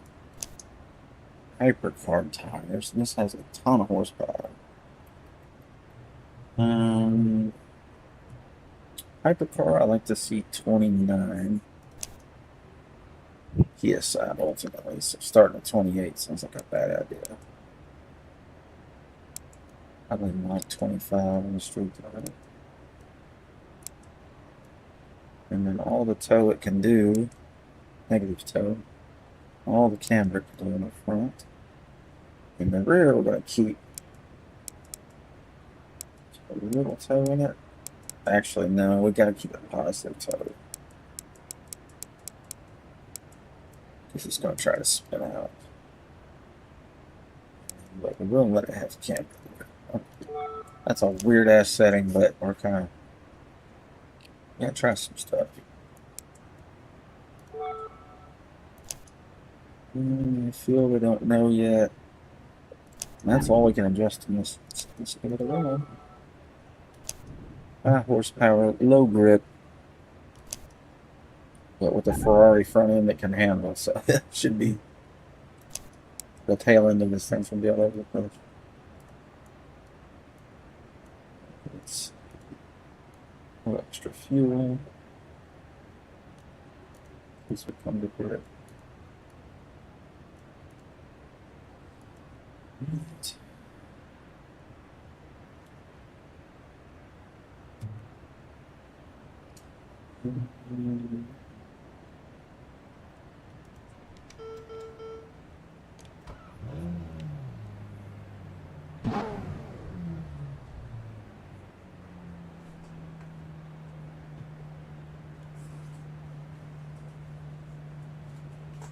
hypercar tires. This has a ton of horsepower. Um, Hypercar, I like to see 29 PSI ultimately. So starting at 28 sounds like a bad idea. I would like 25 on the street tire. And then all the tow it can do, negative tow, all the camber can do in the front. In the rear, we're going to keep a little toe in it. Actually, no, we got to keep a positive toe. Because it's going to try to spin out. But we will let it have camber. That's a weird ass setting, but we're kind of gonna try some stuff. I feel we don't know yet. And that's all we can adjust in this. Let's give it a run. High horsepower, low grip, but with a Ferrari front end that can handle. So it should be the tail end of this thing from the all over the place. It's a little extra fuel. This would come to grip. Right.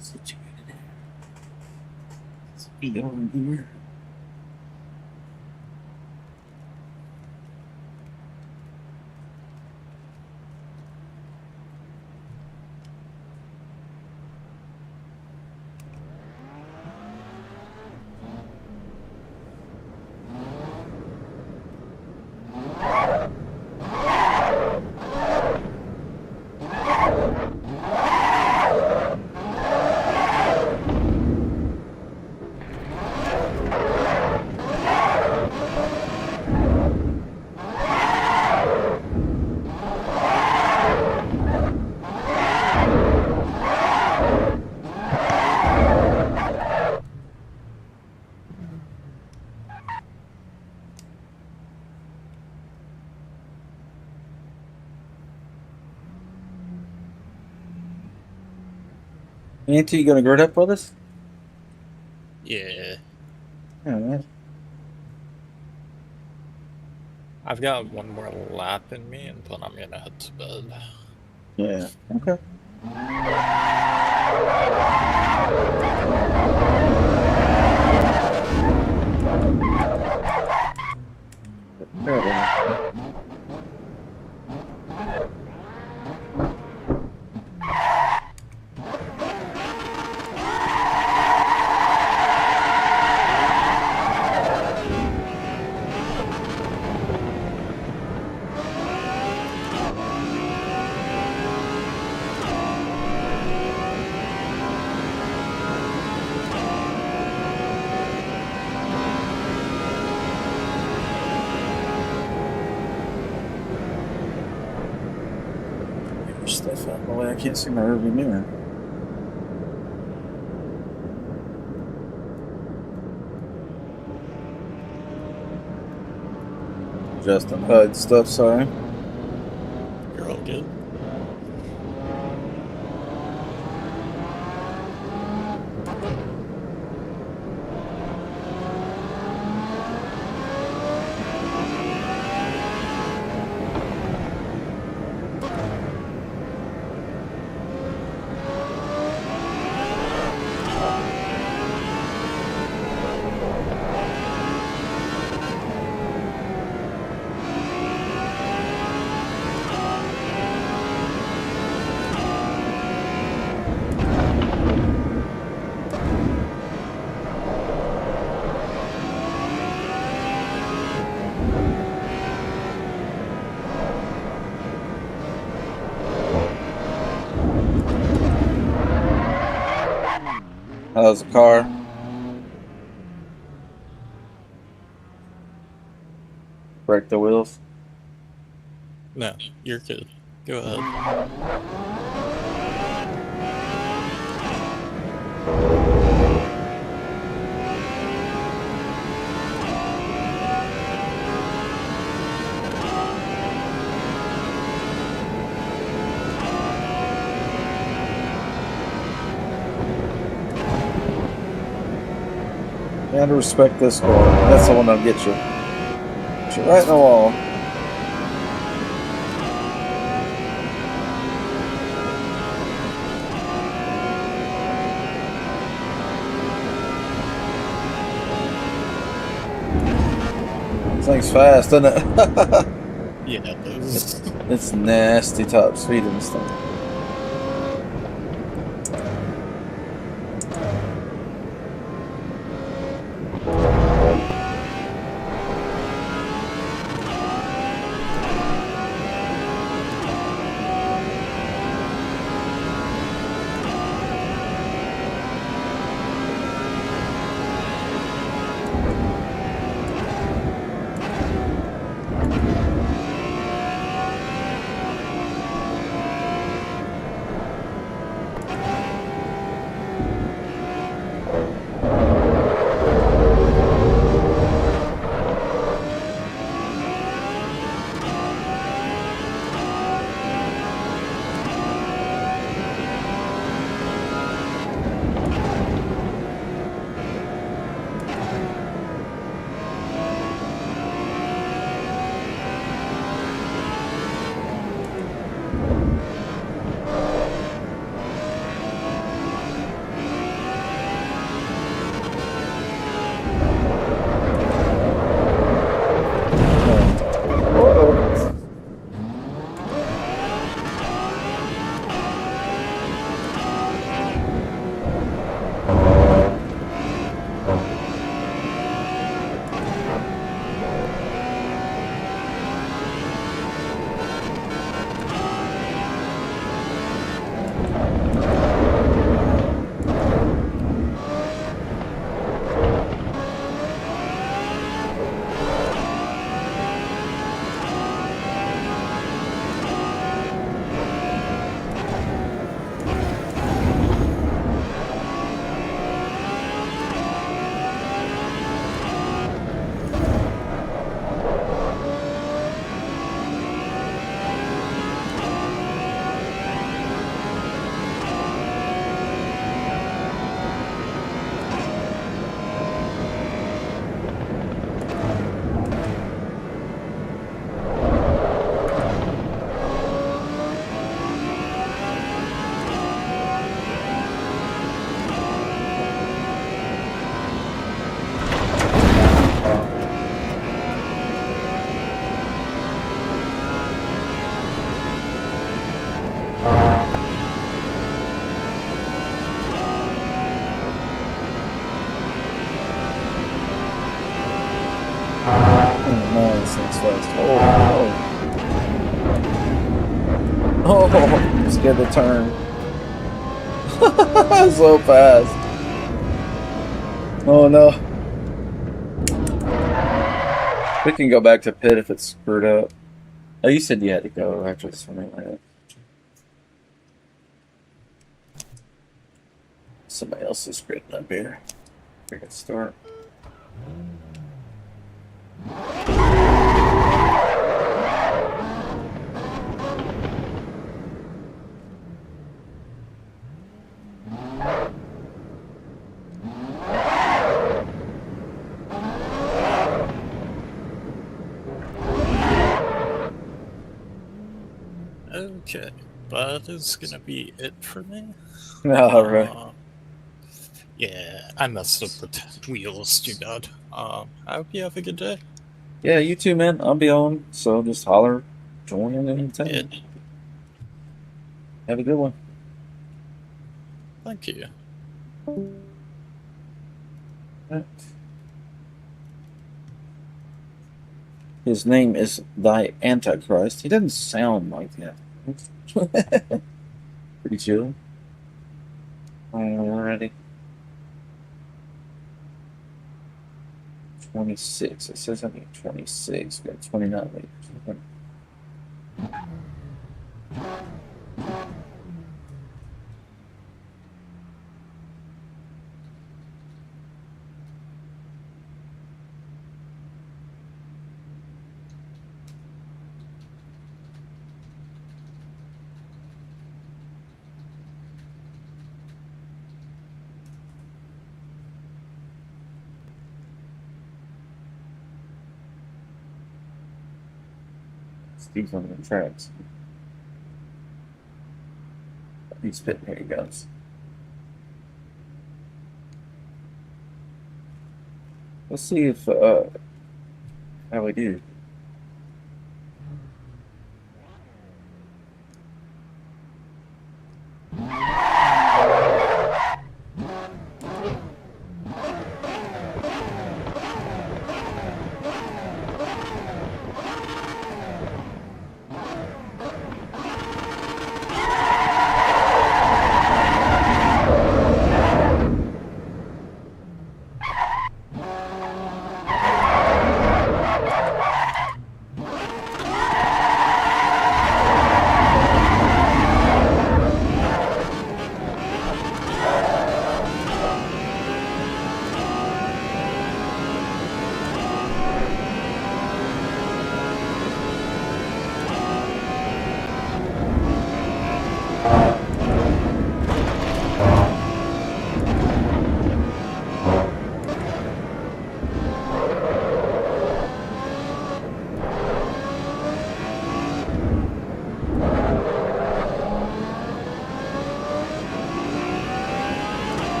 Situated. Let's be over here. Auntie, you gonna grid up with us? Yeah. All right. I've got one more lap in me, and then I'm gonna head to bed. Yeah. Okay. There it is. Get your stuff out of the way. I can't see my rearview mirror. Justin HUD stuff, sorry. You're all good. How's the car? Break the wheels? No, you're good. Go ahead. You have to respect this car. That's the one that'll get you. Get you right in the wall. This thing's fast, isn't it? Yeah, it is. It's nasty top speed in this thing. this thing's fast. Oh, oh, scared the turn. So fast. Oh no. We can go back to pit if it's screwed up. Oh, you said you had to go after something like that. Somebody else is scraping up here. We can start. Okay, that is gonna be it for me. All right. Yeah, I messed up the wheels, too bad. I hope you have a good day. Yeah, you too, man. I'll be on, so just holler, join in anytime. Yeah, Have a good one. thank you. Right. His name is Thy Antichrist. He doesn't sound like that. Pretty chill. Alrighty. 26. It says I need 26. We got 29 liters. Steve's on the tracks. He's spitting. Here he goes. Let's see if how we do.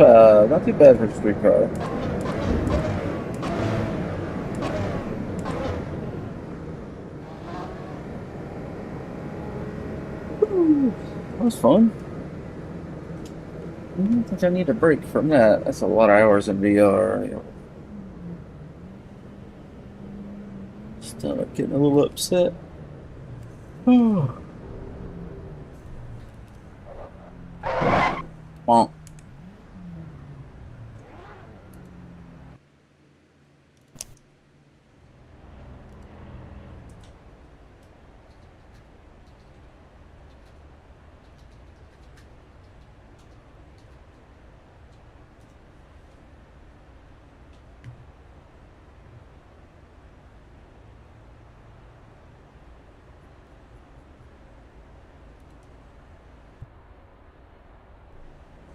Not too bad for a street car. Woo, that was fun. I don't think I need a break from that. That's a lot of hours in VR. Stomach getting a little upset. Bonk.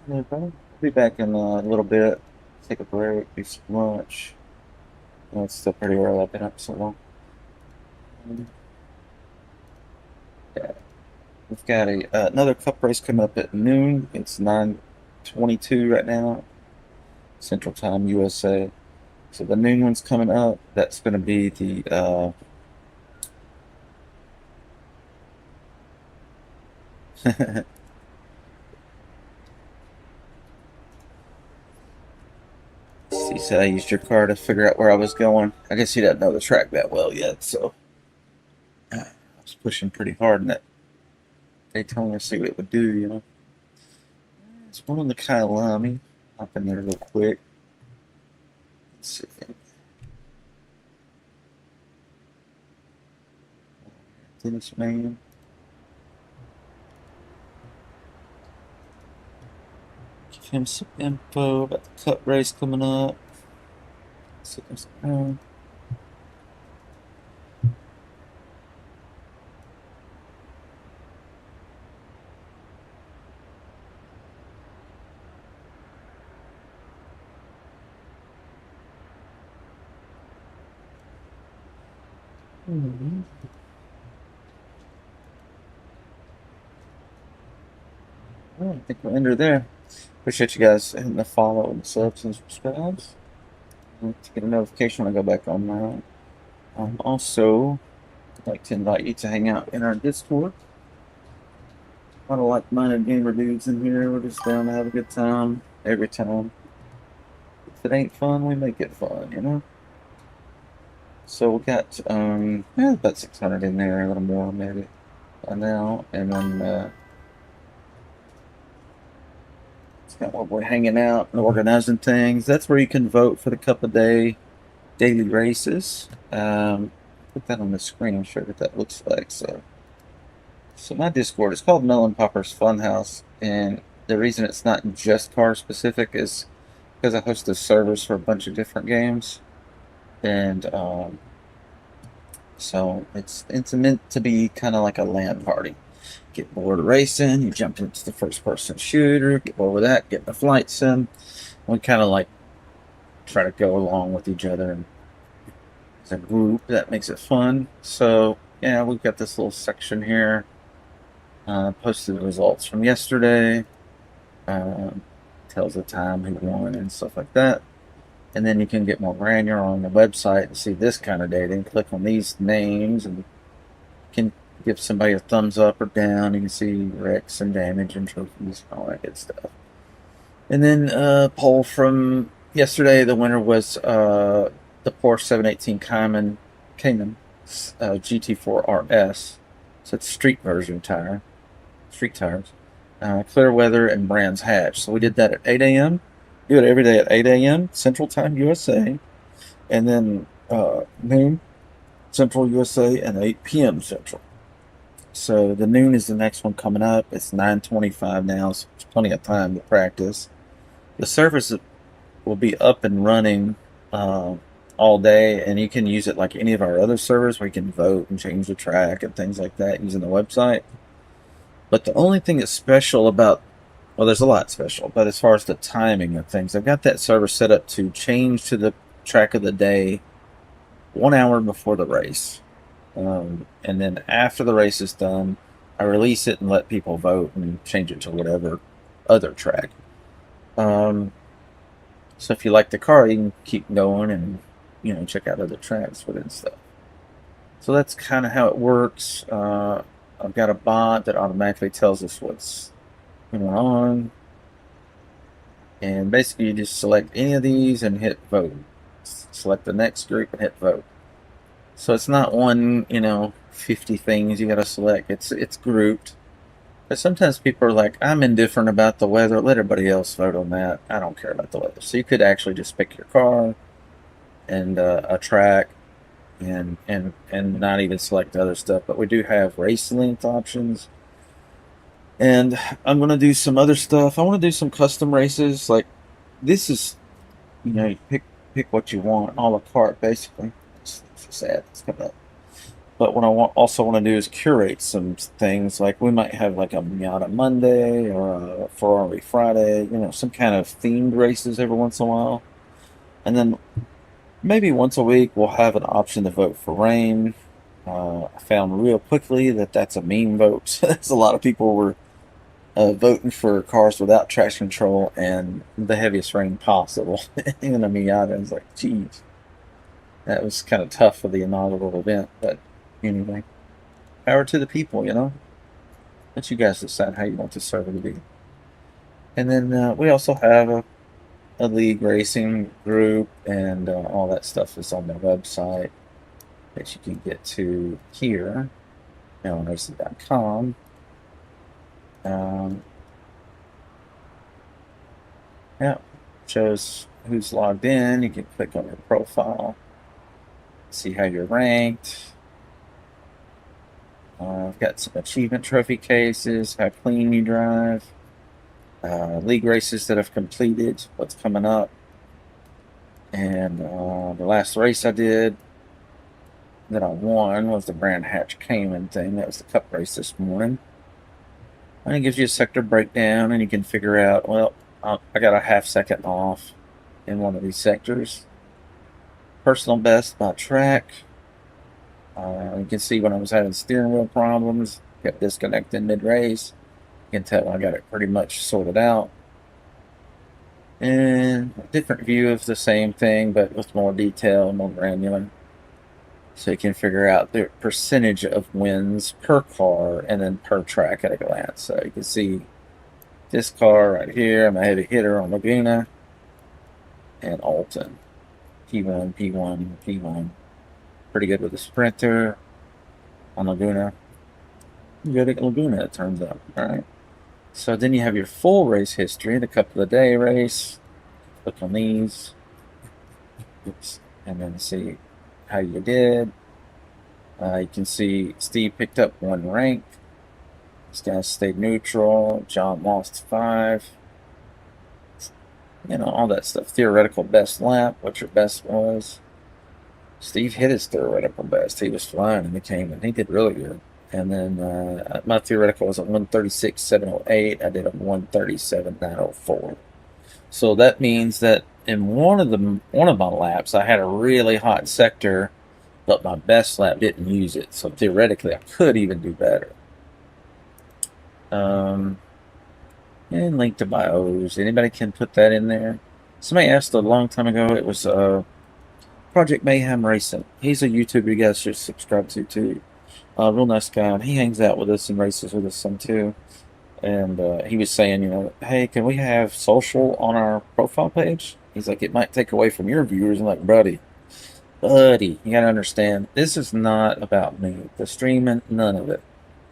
Yeah, I'll be back in a little bit. Take a break, do some lunch. It's still pretty early. I've been up so long. Yeah. We've got another cup race coming up at noon. It's 9:22 right now, Central Time, USA. So the noon one's coming up. That's going to be the he said I used your car to figure out where I was going. I guess he doesn't know the track that well yet, so I was pushing pretty hard in that Daytona to see what it would do. It's one on the Kyalami. Hop in there real quick. Let's see. Dennis Man. Give him some info about the cup race coming up. See what's going on. Well, I think we'll end her there. Appreciate you guys hitting the follow and subs and subscribes. To get a notification when I go back on now. Also, I'd like to invite you to hang out in our Discord. A lot of like-minded gamer dudes in here. We're just down to have a good time every time. If it ain't fun, we make it fun. So we got about 600 in there, a little more maybe by now, and then it's got what we're hanging out and organizing things. That's where you can vote for the Cup a Day daily races. Put that on the screen. I'm sure what that looks like. So my Discord is called Melon Popper's Funhouse, and the reason it's not just car specific is because I host the servers for a bunch of different games, and so it's meant to be kind of like a LAN party. Get bored of racing, you jump into the first person shooter. Get bored with that, get in the flight sim. We kind of like try to go along with each other and as a group. That makes it fun. So yeah, we've got this little section here. Posted the results from yesterday. Tells the time who won and stuff like that. And then you can get more granular on the website and see this kind of data and click on these names and you can give somebody a thumbs up or down. You can see wrecks and damage and trophies and all that good stuff. And then poll from yesterday, the winner was the Porsche 718 Cayman GT4 RS. So it's street version tire. Street tires. Clear weather and Brands Hatch. So we did that at 8 a.m. Do it every day at 8 a.m. Central Time USA. And then noon Central USA and 8 p.m. Central. So the noon is the next one coming up. It's 9:25 now, so there's plenty of time to practice. The service will be up and running all day, and you can use it like any of our other servers where you can vote and change the track and things like that using the website. But the only thing that's special about, well, there's a lot special, but as far as the timing of things, I've got that server set up to change to the track of the day 1 hour before the race. And then after the race is done, I release it and let people vote and change it to whatever other track. Um, so if you like the car, you can keep going and check out other tracks with it and stuff. So that's kind of how it works. I've got a bot that automatically tells us what's going on, and basically you just select any of these and hit vote. Select the next group and hit vote. So it's not one, 50 things you got to select. It's grouped. But sometimes people are like, I'm indifferent about the weather. Let everybody else vote on that. I don't care about the weather. So you could actually just pick your car and a track and not even select other stuff. But we do have race length options. And I'm gonna do some other stuff. I want to do some custom races. Like this is, you pick what you want, a la carte basically. It's sad. It's coming up. But what I also want to do is curate some things. Like we might have like a Miata Monday or a Ferrari Friday. Some kind of themed races every once in a while. And then maybe once a week we'll have an option to vote for rain. I found real quickly that that's a meme vote. There's a lot of people were voting for cars without traction control and the heaviest rain possible. Even a Miata is like, geez, that was kind of tough for the inaugural event. But anyway, power to the people. Let you guys decide how you want the server to be. And then we also have a league racing group, and all that stuff is on the website that you can get to here, allenracing.com. Yeah, shows who's logged in. You can click on your profile, see how you're ranked. I've got some achievement trophy cases, how clean you drive, league races that I've completed, what's coming up, and the last race I did that I won was the Brand Hatch Cayman thing. That was the cup race this morning. And it gives you a sector breakdown, and you can figure out, well, I got a half-second off in one of these sectors. Personal best by track. You can see when I was having steering wheel problems, kept disconnecting mid-race. You can tell I got it pretty much sorted out. And a different view of the same thing, but with more detail, more granular. So you can figure out the percentage of wins per car and then per track at a glance. So you can see this car right here. I'm a heavy hitter on Laguna and Alton. P1, P1, P1. Pretty good with the Sprinter on Laguna. Good at Laguna, it turns out. All right. So then you have your full race history, the couple of day race. Click on these. Oops. And then see how you did. You can see Steve picked up 1 rank. This guy stayed neutral. John lost 5. All that stuff. Theoretical best lap, what your best was. Steve hit his theoretical best. He was flying in the Cayman. He did really good. And then my theoretical was a 136.708. I did a 137.904. So that means that in one of my laps, I had a really hot sector, but my best lap didn't use it. So theoretically, I could even do better. And link to bios. Anybody can put that in there. Somebody asked a long time ago. It was Project Mayhem Racing. He's a YouTuber you guys should subscribe to too. Real nice guy. And he hangs out with us and races with us some too. And he was saying, hey, can we have social on our profile page? He's like, it might take away from your viewers. I'm like, buddy, you gotta understand, this is not about me. The streaming, none of it.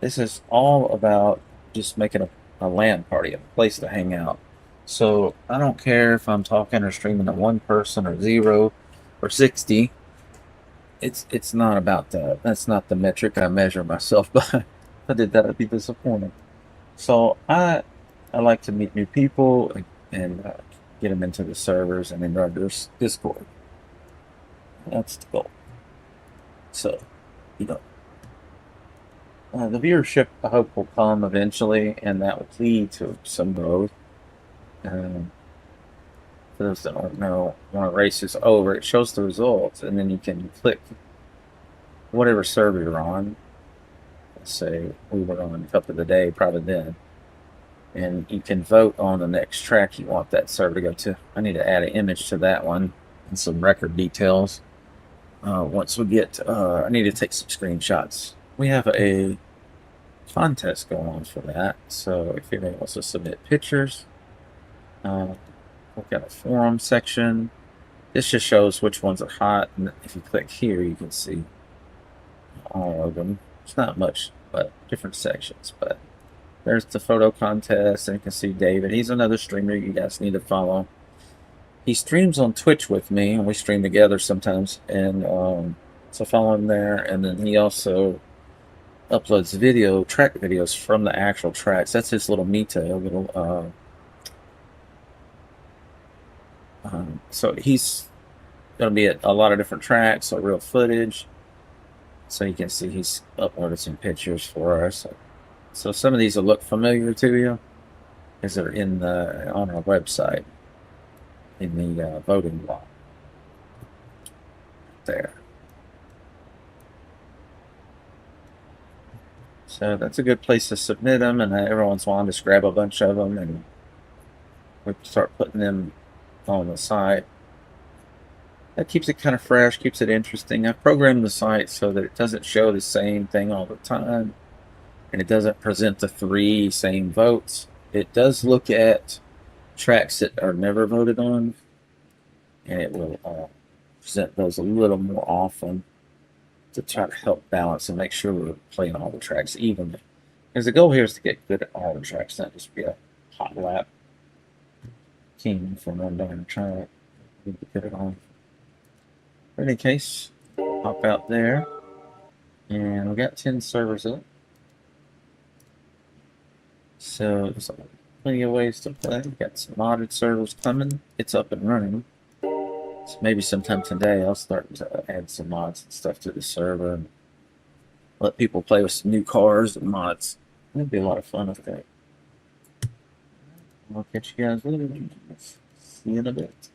This is all about just making a LAN party, a place to hang out. So I don't care if I'm talking or streaming to 1 person or 0 or 60. It's not about that. That's not the metric I measure myself by. If I did that, I'd be disappointed. So I like to meet new people and get them into the servers and into our Discord. That's the goal. So, the viewership I hope will come eventually, and that will lead to some growth. For those that don't know, when a race is over, it shows the results, and then you can click whatever server you're on. Let's say we were on Cup of the Day, probably then. and you can vote on the next track you want that server to go to. I need to add an image to that one and some record details. Once we get, I need to take some screenshots. We have a contest going on for that, so if anyone wants to submit pictures, we've got a forum section. This just shows which ones are hot, and if you click here, you can see all of them. It's not much, but different sections. But there's the photo contest, and you can see David. He's another streamer you guys need to follow. He streams on Twitch with me, and we stream together sometimes. And so follow him there. And then he also uploads track videos from the actual tracks. That's his little little. So he's going to be at a lot of different tracks, so real footage. So you can see he's uploaded some pictures for us. So some of these will look familiar to you because they're on our website in the voting block there. So that's a good place to submit them, and every once in a while just grab a bunch of them and we start putting them on the site. That keeps it kind of fresh, keeps it interesting. I've programmed the site so that it doesn't show the same thing all the time, and it doesn't present the 3 same votes. It does look at tracks that are never voted on, and it will present those a little more often to try to help balance and make sure we're playing all the tracks evenly. Because the goal here is to get good at all the tracks, not just be a hot lap king from one darn track. We need to get it on. In any case, hop out there, and we got 10 servers up. So there's plenty of ways to play. We got some modded servers coming. It's up and running. So maybe sometime today I'll start to add some mods and stuff to the server and let people play with some new cars and mods. It'll be a lot of fun, I think. I'll catch you guys later. See you in a bit.